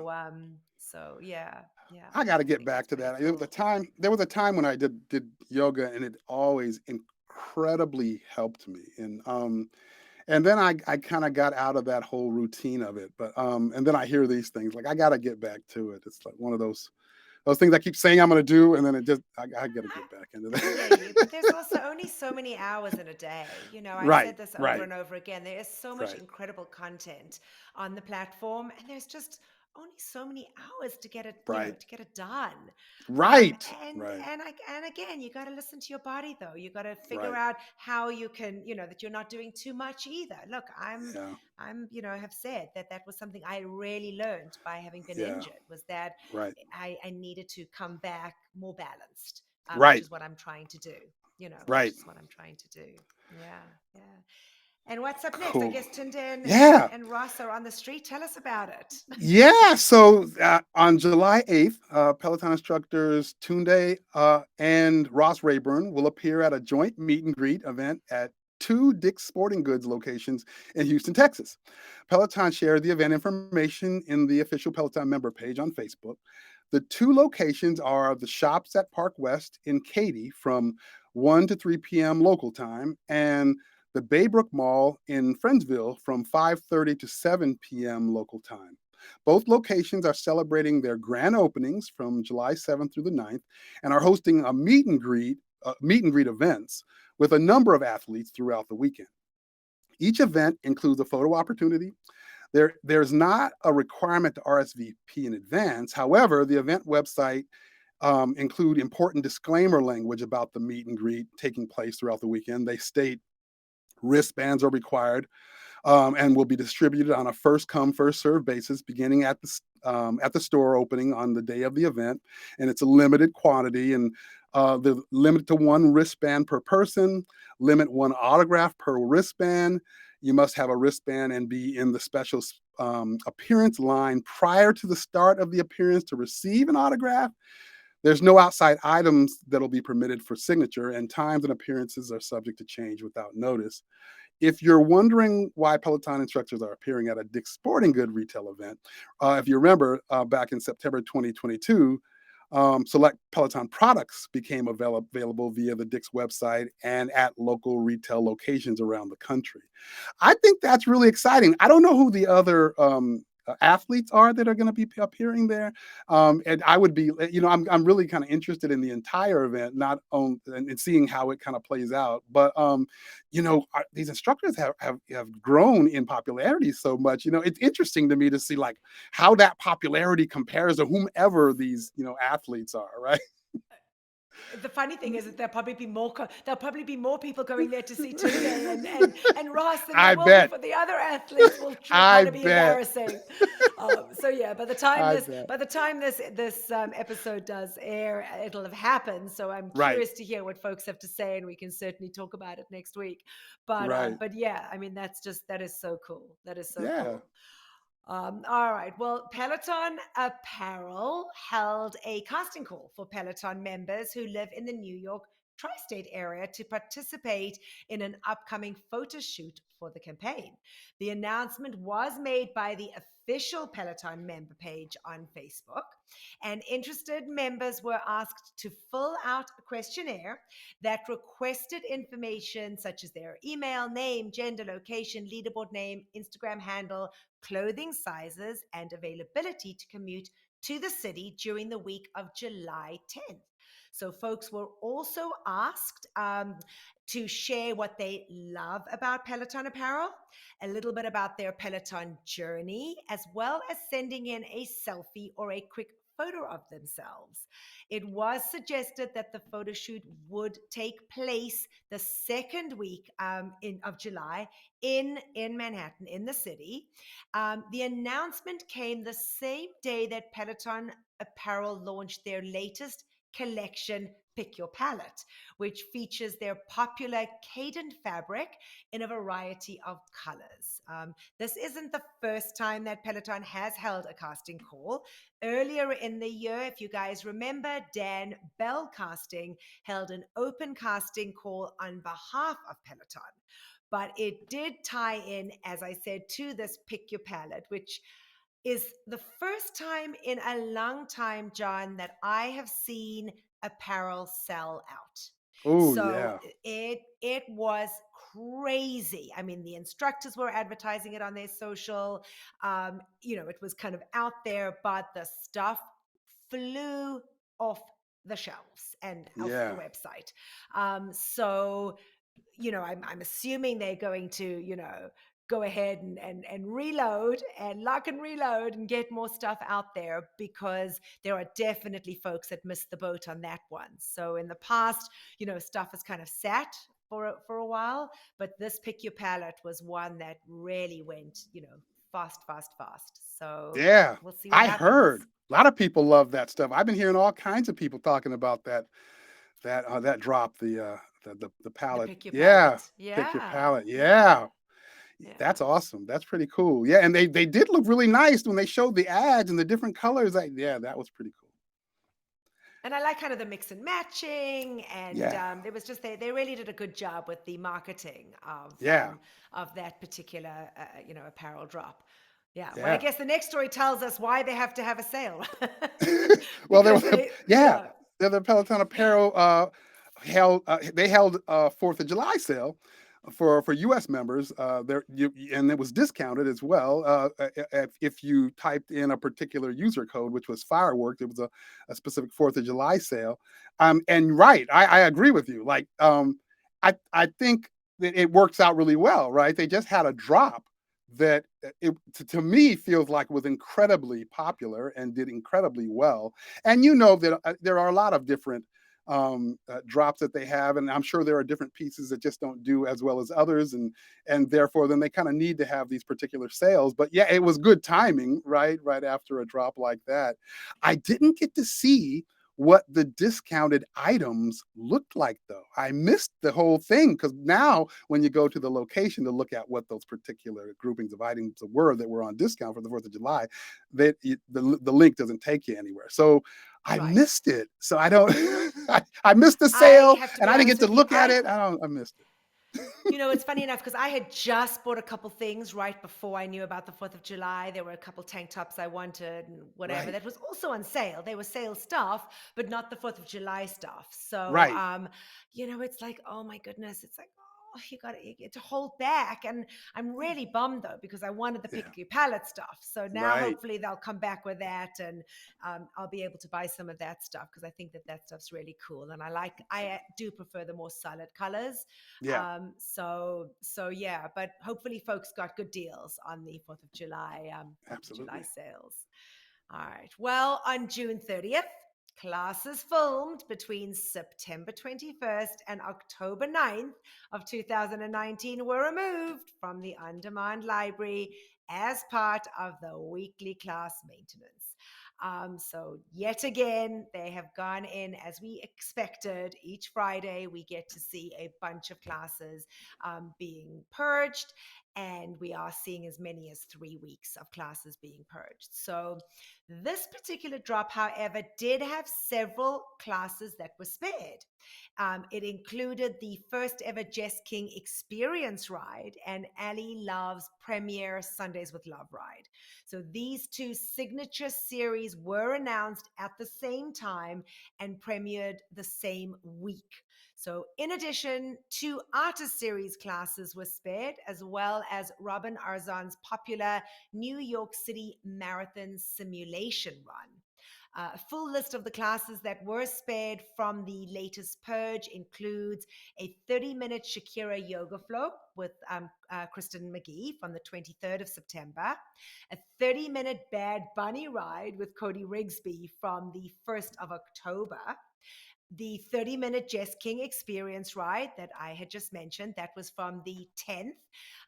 So yeah, I got to I get think back that's to pretty that. cool. There was a time when I did yoga, and it always incredibly helped me. And then I kind of got out of that whole routine of it. But and then I hear these things, like I got to get back to it. It's like one of those things I keep saying I'm going to do, and then I got to get back into I hear you, that. but there's also only so many hours in a day. I've Right. said this over Right. and over again. There is so much Right. incredible content on the platform, and there's just only so many hours to get it, Right. to get it done. Right. And Right. and again, you got to listen to your body, though. You got to figure Right. out how you can, that you're not doing too much either. Look, Yeah. have said that was something I really learned by having been Yeah. injured, was that Right. I needed to come back more balanced, which Right. is what I'm trying to do. Which Right. is what I'm trying to do. Yeah. And what's up next? I Cool. guess Tunde Yeah. and Ross are on the street. Tell us about it. Yeah. So on July 8th, Peloton instructors Tunde and Ross Rayburn will appear at a joint meet and greet event at two Dick's Sporting Goods locations in Houston, Texas. Peloton shared the event information in the official Peloton member page on Facebook. The two locations are the shops at Park West in Katy from 1 to 3 p.m. local time, and the Baybrook Mall in Friendsville from 5:30 to 7 p.m. local time. Both locations are celebrating their grand openings from July 7th through the 9th and are hosting a meet and greet events with a number of athletes throughout the weekend. Each event includes a photo opportunity. There's not a requirement to RSVP in advance. However, the event website include important disclaimer language about the meet and greet taking place throughout the weekend. They state wristbands are required and will be distributed on a first come first served basis, beginning at the store opening on the day of the event, and it's a limited quantity. And they're limited to one wristband per person. Limit one autograph per wristband. You must have a wristband and be in the special appearance line prior to the start of the appearance to receive an autograph. There's no outside items that'll be permitted for signature, and times and appearances are subject to change without notice. If you're wondering why Peloton instructors are appearing at a Dick's Sporting Good retail event, if you remember back in September 2022, select Peloton products became available via the Dick's website and at local retail locations around the country. I think that's really exciting. I don't know who the other athletes are that are going to be appearing there, and I would be, I'm really kind of interested in the entire event, not on and seeing how it kind of plays out. But these instructors have grown in popularity so much. It's interesting to me to see like how that popularity compares to whomever these athletes are, right? The funny thing is that there'll probably be more people going there to see Tunde and Ross than I there will be bet. for the other athletes. Will I kind of be bet. embarrassing. So yeah, by the time I this bet. by the time this episode does air, it'll have happened. So I'm Right. curious to hear what folks have to say, and we can certainly talk about it next week. But Right. but yeah, I mean that is so cool. That is so Yeah. cool. All right. Well, Peloton Apparel held a casting call for Peloton members who live in the New York tri state area to participate in an upcoming photo shoot for the campaign. The announcement was made by the official Peloton member page on Facebook, and interested members were asked to fill out a questionnaire that requested information such as their email, name, gender, location, leaderboard name, Instagram handle, clothing sizes, and availability to commute to the city during the week of July 10th. So, folks were also asked to share what they love about Peloton apparel, a little bit about their Peloton journey, as well as sending in a selfie or a quick photo of themselves. It was suggested that the photo shoot would take place the second week of July in Manhattan, in the city. The announcement came the same day that Peloton Apparel launched their latest collection, Pick Your Palette, which features their popular Cadent fabric in a variety of colors. This isn't the first time that Peloton has held a casting call. Earlier in the year, if you guys remember, Dan Bell Casting held an open casting call on behalf of Peloton. But it did tie in, as I said, to this Pick Your Palette, which is the first time in a long time, John, that I have seen apparel sell out. Oh So yeah. it was crazy. I mean, the instructors were advertising it on their social. It was kind of out there, but the stuff flew off the shelves and off the Yeah. website. So I'm assuming they're going to, go ahead and reload and lock and reload and get more stuff out there, because there are definitely folks that missed the boat on that one. So in the past, stuff has kind of sat for a while, but this Pick Your Palette was one that really went, fast. So Yeah. we'll see what I happens. heard a lot of people love that stuff. I've been hearing all kinds of people talking about that drop, the palette. Pick Your Yeah. Palette. Pick Your Yeah. Palette. Yeah. Yeah. That's awesome. That's pretty cool. Yeah, and they did look really nice when they showed the ads and the different colors. Yeah, that was pretty cool. And I like kind of the mix and matching, and Yeah. it was just they really did a good job with the marketing Yeah. of that particular apparel drop. Yeah. Well, I Yeah. guess the next story tells us why they have to have a sale. Well, Because they're the Peloton Apparel they held a 4th of July sale for U.S. members. And it was discounted as well. If you typed in a particular user code, which was fireworks, it was a specific 4th of July sale. And right, I agree with you. Like, I think that it works out really well, right? They just had a drop that to me feels like was incredibly popular and did incredibly well. And you know that there are a lot of different drops that they have, and I'm sure there are different pieces that just don't do as well as others, and therefore then they kind of need to have these particular sales. But yeah, it was good timing, right after a drop like that. I didn't get to see what the discounted items looked like though. I missed the whole thing because now when you go to the location to look at what those particular groupings of items were that were on discount for the 4th of July, the link doesn't take you anywhere. So I Right. missed it. So I don't I missed the I sale have to and be I didn't honest get to with you. look at it. I missed it. You know, it's funny enough because I had just bought a couple things right before I knew about the 4th of July. There were a couple tank tops I wanted and whatever Right. that was also on sale. They were sale stuff, but not the 4th of July stuff. So, Right. you know, it's like, oh my goodness, it's like, oh, you get to hold back. And I'm really bummed though, because I wanted the Yeah. pick your palette stuff. So now Right. hopefully they'll come back with that and I'll be able to buy some of that stuff because I think that stuff's really cool. And I do prefer the more solid colors. Yeah. So yeah, but hopefully folks got good deals on the 4th of July, Absolutely. sales. All right. Well, on June 30th, classes filmed between September 21st and October 9th of 2019 were removed from the on-demand library as part of the weekly class maintenance. So yet again, they have gone in as we expected. Each Friday, we get to see a bunch of classes being purged, and we are seeing as many as 3 weeks of classes being purged. So this particular drop, however, did have several classes that were spared. It included the first ever Jess King Experience Ride and Ali Love's premiere Sundays with Love Ride. So these two signature series were announced at the same time and premiered the same week. So in addition, 2 artist series classes were spared, as well as Robin Arzon's popular New York City Marathon Simulation Run. A full list of the classes that were spared from the latest purge includes a 30-minute Shakira yoga flow with Kristen McGee from the 23rd of September, a 30-minute Bad Bunny ride with Cody Rigsby from the 1st of October, the 30-minute Jess King Experience Ride that I had just mentioned, that was from the 10th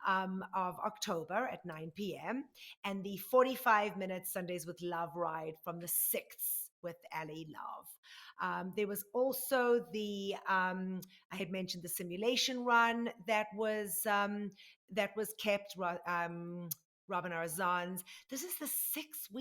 of October at 9 p.m., and the 45-minute Sundays with Love Ride from the 6th with Ali Love. There was also I had mentioned the simulation run that was kept. Robin Arzon's. This is the 6th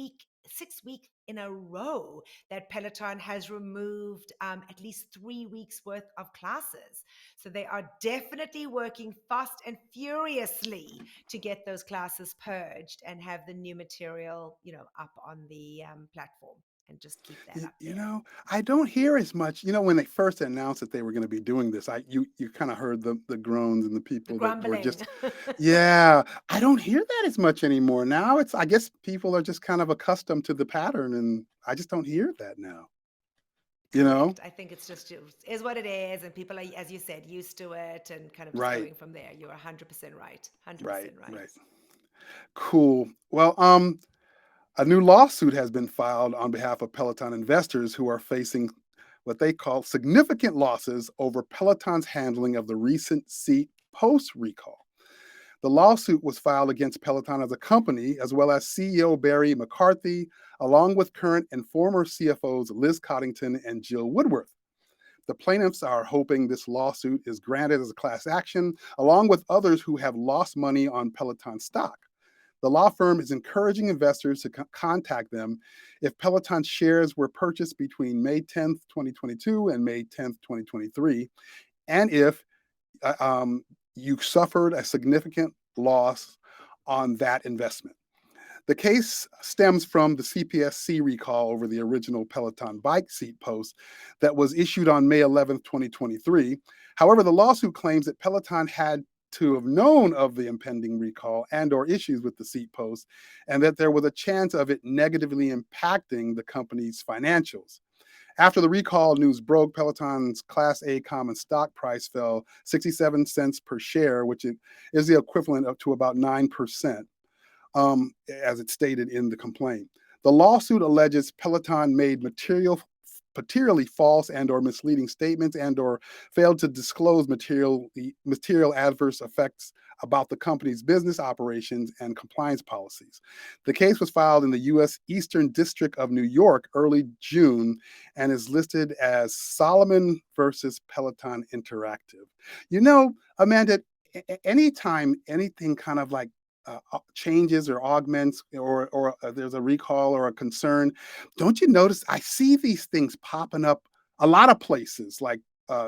week in a row that Peloton has removed at least 3 weeks worth of classes. So they are definitely working fast and furiously to get those classes purged and have the new material, up on the platform. And just keep that up there. You know, I don't hear as much. You know, when they first announced that they were going to be doing this, you kind of heard the groans and the people that were Grumbling. just, yeah. I don't hear that as much anymore. Now I guess people are just kind of accustomed to the pattern, and I just don't hear that now. You know, Correct. I think it's just is what it is, and people are, as you said, used to it, and kind of just right, going from there. You're 100% right. 100% right, right. right. Cool. Well, a new lawsuit has been filed on behalf of Peloton investors who are facing what they call significant losses over Peloton's handling of the recent Seat Post recall. The lawsuit was filed against Peloton as a company, as well as CEO Barry McCarthy, along with current and former CFOs Liz Coddington and Jill Woodworth. The plaintiffs are hoping this lawsuit is granted as a class action, along with others who have lost money on Peloton stock. The law firm is encouraging investors to contact them if Peloton shares were purchased between May 10th, 2022 and May 10th, 2023, and if you suffered a significant loss on that investment. The case stems from the CPSC recall over the original Peloton bike seat post that was issued on May 11th, 2023. However, the lawsuit claims that Peloton had to have known of the impending recall and or issues with the seat post, and that there was a chance of it negatively impacting the company's financials. After the recall news broke, Peloton's Class A common stock price fell 67 cents per share, which is the equivalent of to about 9%, as it's stated in the complaint. The lawsuit alleges Peloton made materially false and or misleading statements and or failed to disclose material adverse effects about the company's business operations and compliance policies. The case was filed in the U.S. Eastern District of New York early June and is listed as Solomon versus Peloton Interactive. You know, Amanda, anytime anything kind of like changes or augments, or there's a recall or a concern, don't you notice I see these things popping up a lot of places, like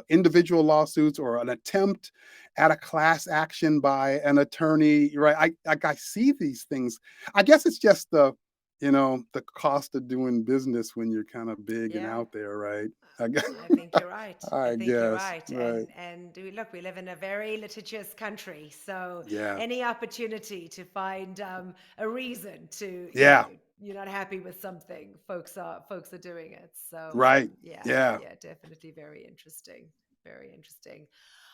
individual lawsuits or an attempt at a class action by an attorney, right? I see these things. I guess it's just the cost of doing business when you're kind of big and Yeah. out there, right? I guess. I think you're right. I I think you're guess, right. right. Look, we live in a very litigious country, so Yeah, any opportunity to find a reason to, yeah, you're not happy with something, folks are doing it. So right, yeah, yeah. yeah, definitely very interesting. Very interesting.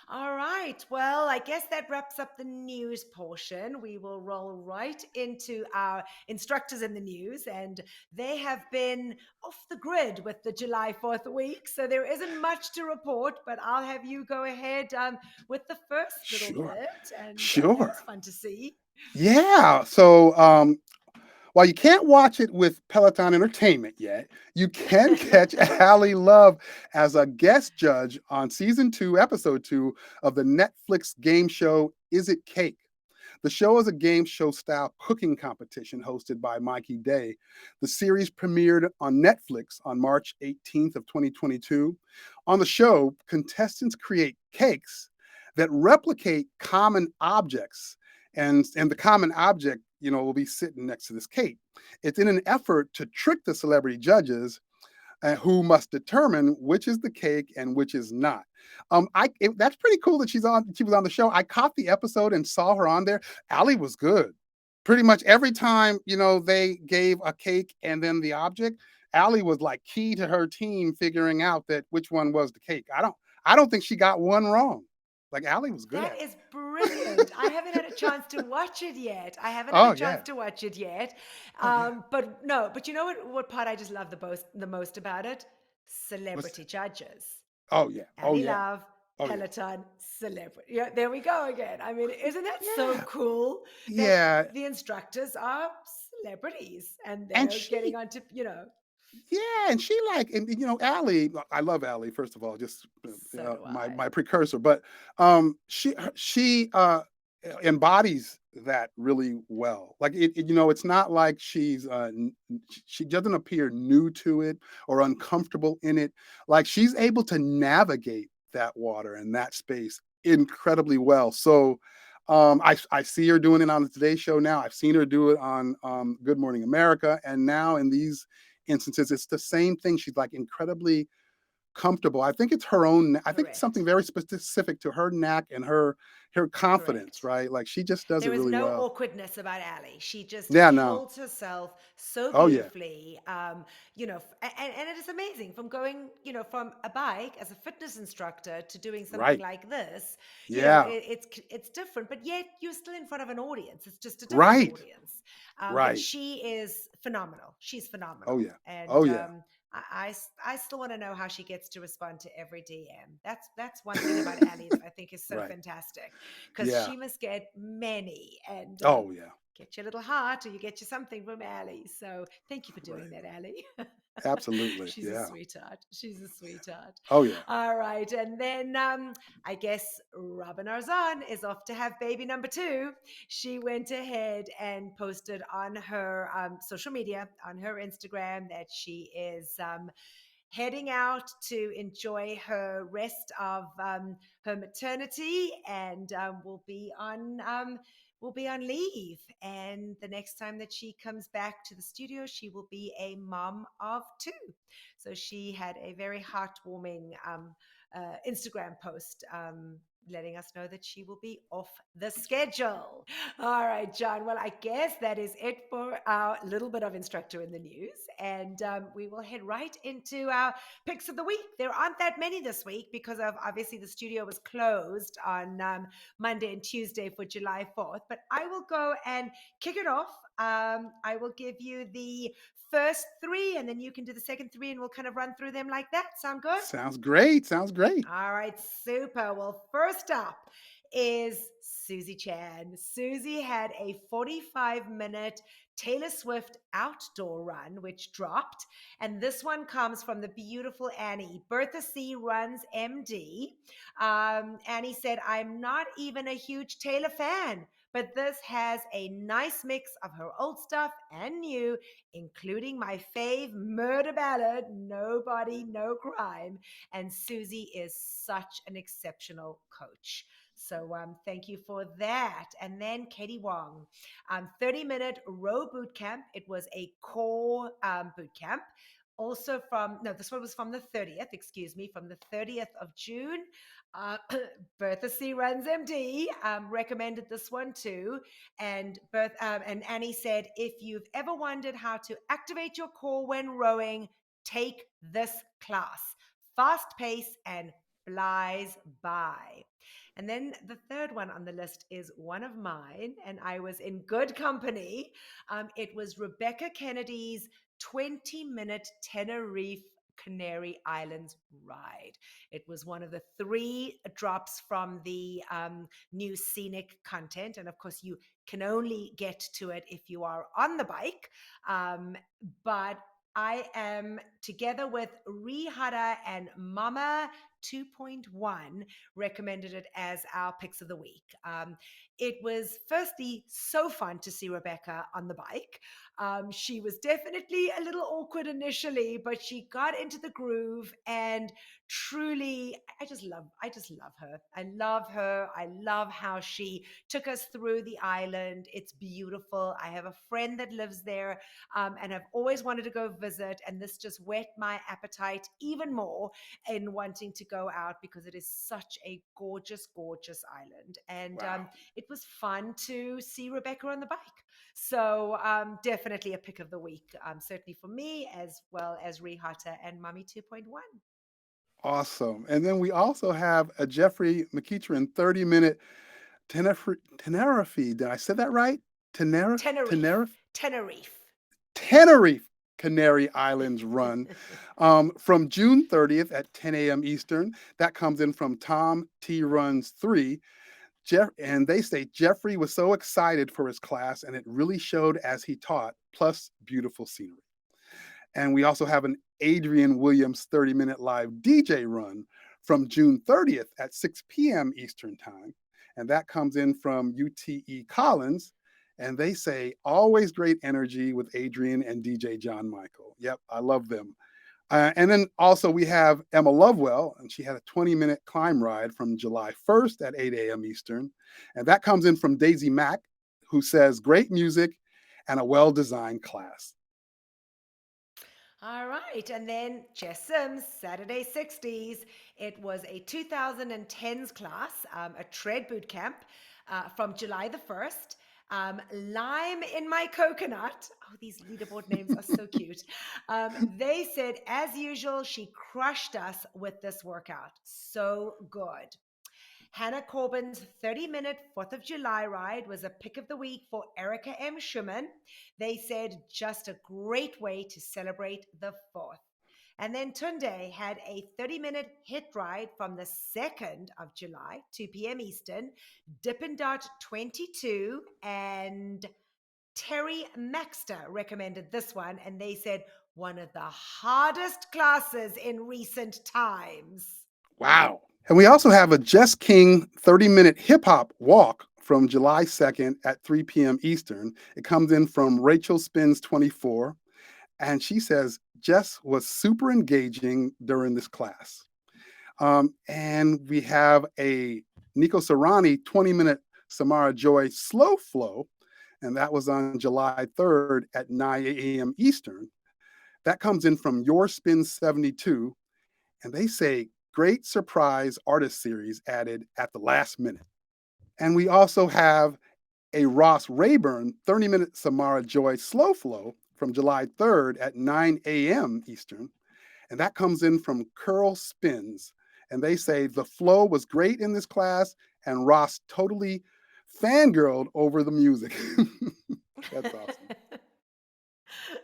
All right. Well, I guess that wraps up the news portion. We will roll right into our instructors in the news, and they have been off the grid with the July 4th week. So there isn't much to report, but I'll have you go ahead with the first little Sure, bit. And that sure. was fun to see. Yeah. So while you can't watch it with Peloton Entertainment yet, you can catch Allie Love as a guest judge on season 2, episode 2 of the Netflix game show Is It Cake? The show is a game show style cooking competition hosted by Mikey Day. The series premiered on Netflix on March 18th of 2022. On the show, contestants create cakes that replicate common objects, and the common object, will be sitting next to this cake. It's in an effort to trick the celebrity judges, who must determine which is the cake and which is not. That's pretty cool that she was on the show. I caught the episode and saw her on there. Allie was good. Pretty much every time, they gave a cake and then the object, Allie was like key to her team figuring out that which one was the cake. I don't think she got one wrong. Like Allie was good That at is brilliant. I haven't had a chance to watch it yet. I haven't had a Oh chance yeah. to watch it yet. Oh yeah. But no, but you know what part I just love the most about it? What's Celebrity that? judges. Oh yeah. Oh Ali yeah. Love, Oh yeah. Peloton, celebrity. Yeah, there we go again. I mean, isn't that so Yeah. cool that Yeah. the instructors are celebrities and And they're getting she onto, Yeah, and she like, and Allie, I love Allie, first of all, just so do my I. precursor, but she embodies that really well. Like it's not like she doesn't appear new to it or uncomfortable in it. Like she's able to navigate that water and that space incredibly well. So I see her doing it on the Today Show now. I've seen her do it on Good Morning America, and now in these instances, it's the same thing. She's like incredibly comfortable. I think it's her own. I think it's something Correct. very specific to her knack and her confidence, Correct. right? Like she just does it There is really no well. awkwardness about Ali. She just Yeah, no. holds herself so Oh yeah. beautifully. And it is amazing from going, from a bike as a fitness instructor to doing something Right. like this. Yeah. It's different, but yet you're still in front of an audience. It's just a different Right. audience. But Right. she is phenomenal. She's Oh phenomenal, yeah. and Oh yeah. I still want to know how she gets to respond to every DM. That's one thing about Ali that I think is so Right. fantastic, because Yeah. she must get many, and Oh yeah. get your little heart or you get you something from Ali. So thank you for doing Right. that, Ali. Absolutely. She's a Yeah. sweetheart. She's a sweetheart. Oh yeah. All right. And then I guess Robin Arzan is off to have baby number 2. She went ahead and posted on her social media, on her Instagram, that she is heading out to enjoy her rest of her maternity, and will be on will be on leave. And the next time that she comes back to the studio, she will be a mom of 2. So she had a very heartwarming Instagram post letting us know that she will be off the schedule. All right, John. Well, I guess that is it for our little bit of instructor in the news. And we will head right into our picks of the week. There aren't that many this week because of obviously the studio was closed on Monday and Tuesday for July 4th. But I will go and kick it off. I will give you the first 3 and then you can do the second 3 and we'll kind of run through them like that. Sound good? Sounds great. Sounds great. All right, super. Well, first up is Susie Chan. Susie had a 45-minute Taylor Swift outdoor run, which dropped. And this one comes from the beautiful Annie. Bertha C. runs MD. Annie said, I'm not even a huge Taylor fan, but this has a nice mix of her old stuff and new, including my fave murder ballad, Nobody, No Crime. And Susie is such an exceptional coach. So thank you for that. And then Katie Wong, 30-minute row boot camp. It was a core boot camp. Also this one was from the 30th, from the 30th of June. Bertha C. Runs MD recommended this one too. And Annie said, if you've ever wondered how to activate your core when rowing, take this class. Fast pace and flies by. And then the third one on the list is one of mine, and I was in good company. It was Rebecca Kennedy's 20-minute Tenerife Canary Islands ride. It was one of the 3 drops from the new scenic content. And of course, you can only get to it if you are on the bike. But I am together with Rihara and Mama 2.1 recommended it as our picks of the week. It was firstly so fun to see Rebecca on the bike. She was definitely a little awkward initially, but she got into the groove and truly, I just love her. I love her. I love how she took us through the island. It's beautiful. I have a friend that lives there and I've always wanted to go visit. And this just whet my appetite even more in wanting to go out because it is such a gorgeous, gorgeous island. And Wow. it was fun to see Rebecca on the bike. So definitely a pick of the week, certainly for me, as well as Rihata and Mummy 2.1. Awesome. And then we also have a Jeffrey McEachran 30-minute Tenerife. Did I say that right? Tenerife? Tenerife Canary Islands run from June 30th at 10 a.m. Eastern. That comes in from Tom T. Runs 3. And they say Jeffrey was so excited for his class and it really showed as he taught, plus beautiful scenery. And we also have an Adrian Williams 30-minute live DJ run from June 30th at 6 p.m. Eastern Time. And that comes in from UTE Collins. And they say, always great energy with Adrian and DJ John Michael. Yep, I love them. And then also we have Emma Lovewell, and she had a 20-minute climb ride from July 1st at 8 a.m. Eastern. And that comes in from Daisy Mack, who says, great music and a well-designed class. All right. And then Jess Sims, Saturday 60s. It was a 2010s class, a tread boot camp from July the 1st. Lime in my coconut. Oh, these leaderboard names are so cute. They said, as usual, she crushed us with this workout. So good. Hannah Corbin's 30-minute 4th of July ride was a pick of the week for Erica M. Schumann. They said, just a great way to celebrate the 4th. And then Tunde had a 30-minute hit ride from the 2nd of July, 2 p.m. Eastern, Dippin' Dot 22, and Terry Maxter recommended this one, and they said, one of the hardest classes in recent times. Wow. And we also have a Jess King 30-minute hip-hop walk from July 2nd at 3 p.m. Eastern. It comes in from Rachel Spins 24. And she says, Jess was super engaging during this class. And we have a Nico Serrani 20-minute Samara Joy Slow Flow, and that was on July 3rd at 9 a.m. Eastern. That comes in from Your Spin 72, and they say great surprise artist series added at the last minute. And we also have a Ross Rayburn 30-minute Samara Joy Slow Flow from July 3rd at 9 a.m. Eastern. And that comes in from Curl Spins. And they say the flow was great in this class, and Ross totally fangirled over the music. That's awesome.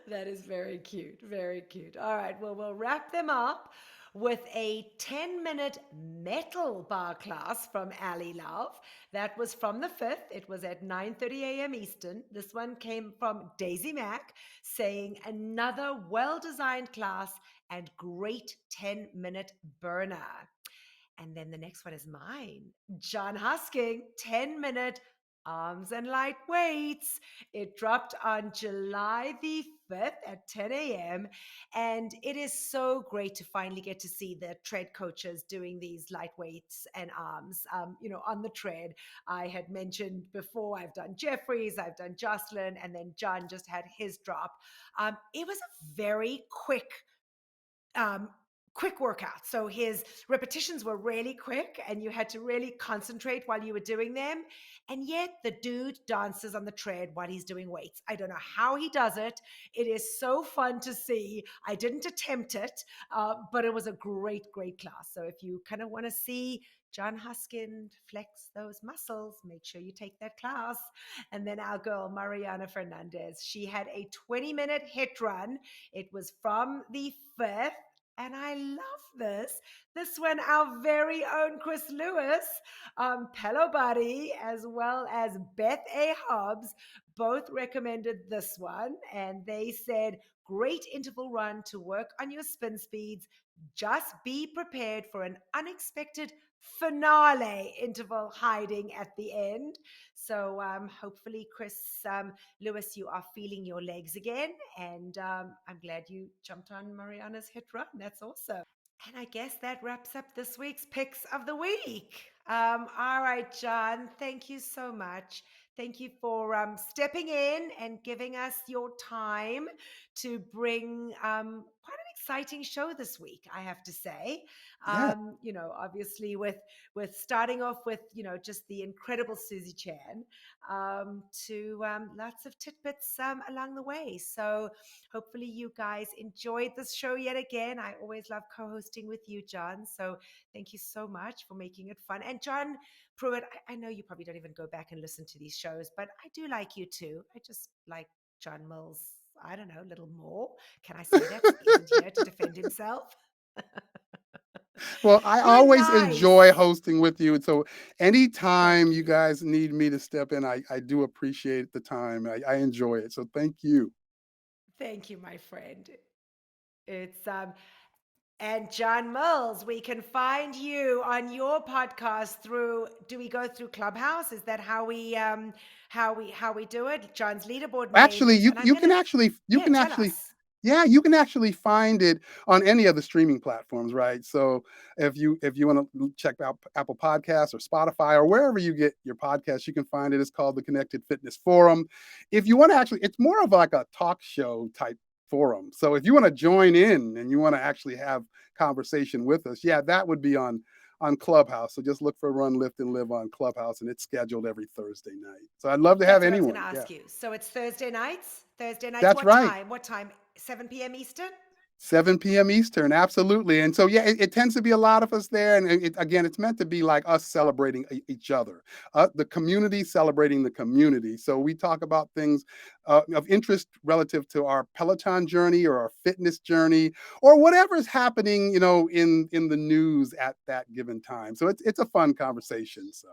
That is very cute. Very cute. All right. Well, we'll wrap them up with a 10-minute metal bar class from Ali Love. That was from the 5th. It was at 9:30 a.m. Eastern. This one came from Daisy Mack saying another well-designed class and great 10-minute burner. And then the next one is mine. John Husking, 10-minute arms and light weights. It dropped on July the 5th at 10 a.m. And it is so great to finally get to see the tread coaches doing these light weights and arms, on the tread. I had mentioned before, I've done Jeffries, I've done Jocelyn, and then John just had his drop. It was a very quick workout. So his repetitions were really quick and you had to really concentrate while you were doing them. And yet the dude dances on the tread while he's doing weights. I don't know how he does it. It is so fun to see. I didn't attempt it, but it was a great, great class. So if you kind of want to see John Huskin flex those muscles, make sure you take that class. And then our girl, Mariana Fernandez, she had a 20-minute hit run. It was from the 5th. And I love this. This one, our very own Chris Lewis, Pelo Buddy, as well as Beth A. Hobbs, both recommended this one. And they said, great interval run to work on your spin speeds. Just be prepared for an unexpected finale interval hiding at the end. So hopefully, Chris Lewis, you are feeling your legs again. And I'm glad you jumped on Mariana's hit run. That's awesome. And I guess that wraps up this week's picks of the week. All right, John, thank you so much. Thank you for stepping in and giving us your time to bring quite an exciting show this week, I have to say. Yeah. Obviously with starting off with, just the incredible Susie Chan, to lots of tidbits along the way. So hopefully you guys enjoyed this show yet again. I always love co-hosting with you, John. So thank you so much for making it fun. And John Pruitt, I know you probably don't even go back and listen to these shows, but I do like you too. I just like John Mills, I don't know, a little more. Can I say that? He isn't here to defend himself. Well, I You're always enjoy nice. hosting with you. So Thank anytime you you. guys need me to step in, I do appreciate the time. I enjoy it. So thank you. Thank you, my friend. It's and John Mills, we can find you on your podcast through. Do we go through Clubhouse? Is that how we do it? John's leaderboard Actually, names, and I'm gonna. you Yeah, can tell actually us. yeah, you can actually find it on any of the streaming platforms, right? So if you want to check out Apple Podcasts or Spotify or wherever you get your podcasts, you can find it. It's called the Connected Fitness Forum. If you want to actually, it's more of like a talk show type forum. So if you want to join in and you want to actually have conversation with us, yeah, that would be on Clubhouse. So just look for Run, Lift, and Live on Clubhouse, and it's scheduled every Thursday night. So I'd love to have That's what I was going to anyone. Yeah, ask you. So it's Thursday nights. Thursday nights. that's What right. time? What time? 7 p.m. Eastern. 7 p.m. Eastern, absolutely. And so, yeah, it tends to be a lot of us there. And again, it's meant to be like us celebrating each other, the community celebrating the community. So we talk about things of interest relative to our Peloton journey or our fitness journey or whatever is happening, in the news at that given time. So it's a fun conversation. So.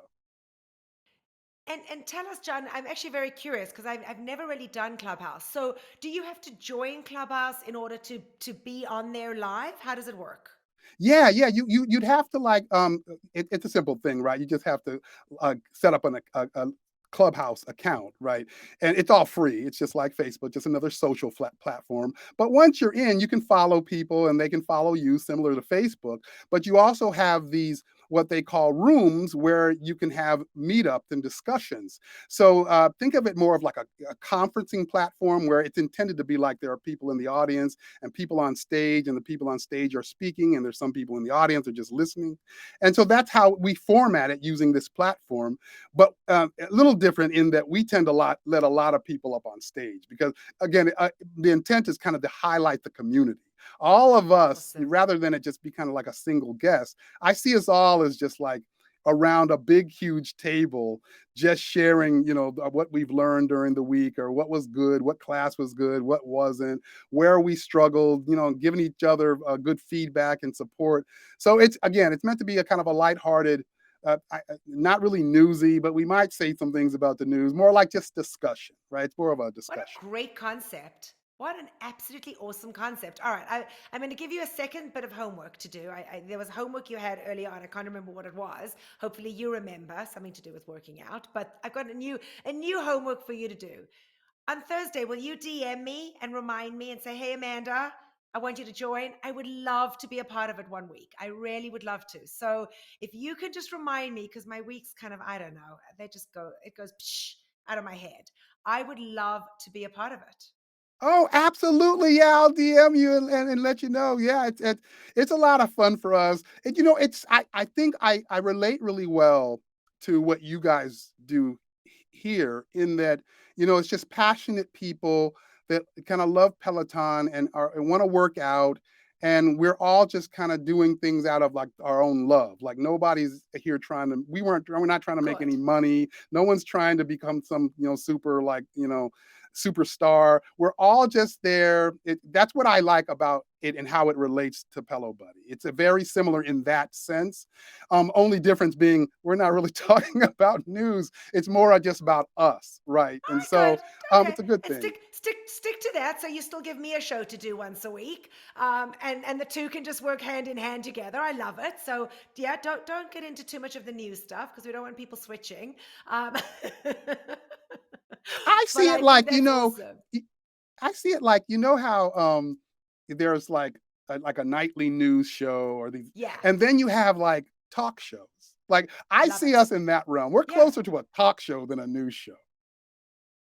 And tell us, John, I'm actually very curious because I've never really done Clubhouse. So do you have to join Clubhouse in order to be on there live? How does it work? Yeah, yeah. You'd have to like it's a simple thing, right? You just have to set up a Clubhouse account, right? And it's all free. It's just like Facebook, just another social platform. But once you're in, you can follow people and they can follow you, similar to Facebook. But you also have these what they call rooms where you can have meetups and discussions. So think of it more of like a conferencing platform where it's intended to be like there are people in the audience and people on stage, and the people on stage are speaking, and there's some people in the audience are just listening. And so that's how we format it using this platform. But a little different in that we tend to let a lot of people up on stage because, again, the intent is kind of to highlight the community. All of us, Awesome. rather than it just be kind of like a single guest, I see us all as just like around a big, huge table, just sharing, what we've learned during the week or what was good, what class was good, what wasn't, where we struggled, giving each other good feedback and support. So it's meant to be a kind of a lighthearted, not really newsy, but we might say some things about the news, more like just discussion, right? It's more of a What a discussion. great concept. What an absolutely awesome concept. All right, I'm going to give you a second bit of homework to do. There was homework you had earlier on. I can't remember what it was. Hopefully you remember, something to do with working out. But I've got a new homework for you to do. On Thursday, will you DM me and remind me and say, hey, Amanda, I want you to join. I would love to be a part of it one week. I really would love to. So if you could just remind me, because my weeks kind of, I don't know, it goes psh, out of my head. I would love to be a part of it. Oh, absolutely. Yeah, I'll DM you and let you know. Yeah, it's a lot of fun for us. And I think I relate really well to what you guys do here in that, it's just passionate people that kind of love Peloton and want to work out. And we're all just kind of doing things out of like our own love. Like nobody's here we're not trying to make any Good. money. No one's trying to become some, super like, superstar. We're all just there. That's what I like about it and how it relates to Pelo Buddy. It's a very similar in that sense. Only difference being we're not really talking about news. It's more just about us, right? All And right, so good. Okay. it's a good And thing. stick to that. So you still give me a show to do once a week. And the two can just work hand in hand together. I love it. So yeah, don't get into too much of the news stuff because we don't want people switching. Um, I but see it I think like, that's awesome. I see it like, how there's like a nightly news show or these, Yeah, and then you have like talk shows. Like I love see it. us in that realm. We're Yeah. closer to a talk show than a news show.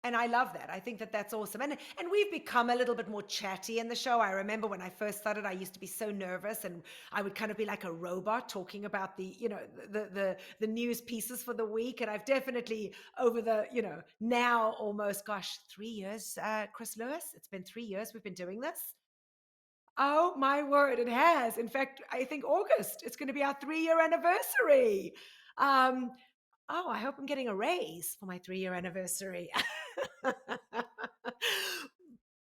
And I love that. I think that that's awesome. And we've become a little bit more chatty in the show. I remember when I first started, I used to be so nervous and I would kind of be like a robot talking about the news pieces for the week. And I've definitely over now almost 3 years, Chris Lewis. It's been 3 years we've been doing this. Oh my word, it has. In fact, I think August, it's going to be our 3 year anniversary. Um, oh, I hope I'm getting a raise for my 3 year anniversary.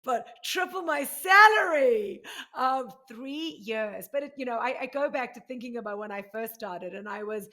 But triple my salary of 3 years. But I go back to thinking about when I first started, and I was,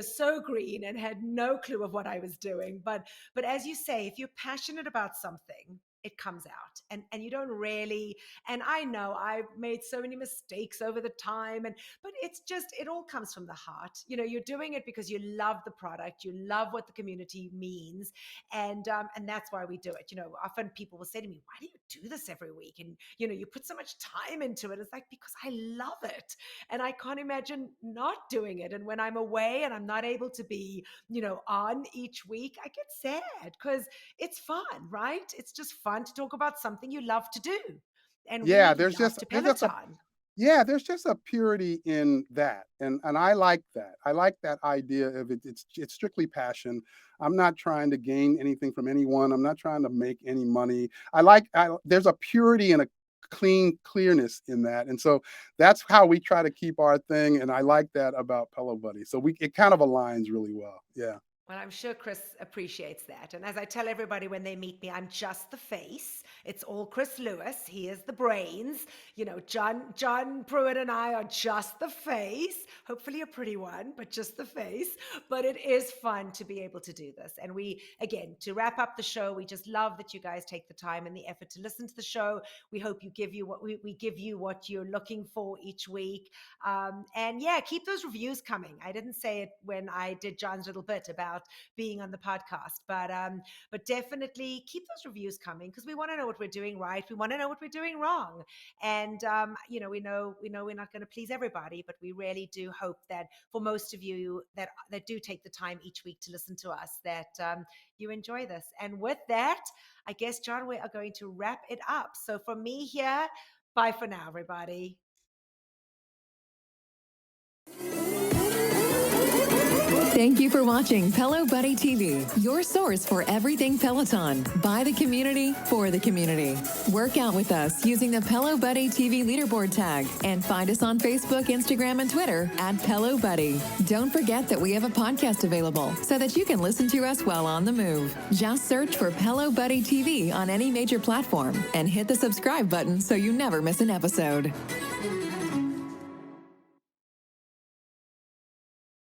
so green and had no clue of what I was doing. But as you say, if you're passionate about something, it comes out, and you don't really. And I know I've made so many mistakes over the time, but it's just it all comes from the heart. You're doing it because you love the product, you love what the community means, and that's why we do it. Often people will say to me, why do you do this every week? And you put so much time into it. It's like, because I love it, and I can't imagine not doing it. And when I'm away and I'm not able to be on each week, I get sad because it's fun, right? It's just fun to talk about something you love to do, and Yeah, we love to Peloton. there's just a purity in that, and I like that. I like that idea of it. It's strictly passion. I'm not trying to gain anything from anyone. I'm not trying to make any money. There's a purity and a clearness in that, and so that's how we try to keep our thing. And I like that about Pelo Buddy. So it kind of aligns really well. Yeah. Well, I'm sure Chris appreciates that. And as I tell everybody when they meet me, I'm just the face. It's all Chris Lewis. He is the brains. John Pruitt and I are just the face. Hopefully a pretty one, but just the face. But it is fun to be able to do this. And again, to wrap up the show, we just love that you guys take the time and the effort to listen to the show. We hope you give you what we give you what you're looking for each week. And yeah, keep those reviews coming. I didn't say it when I did John's little bit about about being on the podcast. But definitely keep those reviews coming, because we want to know what we're doing right. We want to know what we're doing wrong. And we know we're not going to please everybody, but we really do hope that for most of you that do take the time each week to listen to us, that you enjoy this. And with that, I guess, John, we are going to wrap it up. So for me here, bye for now, everybody. Thank you for watching Pelo Buddy TV, your source for everything Peloton, by the community, for the community. Work out with us using the Pelo Buddy TV leaderboard tag, and find us on Facebook, Instagram, and Twitter at Pelo Buddy. Don't forget that we have a podcast available so that you can listen to us while on the move. Just search for Pelo Buddy TV on any major platform and hit the subscribe button so you never miss an episode.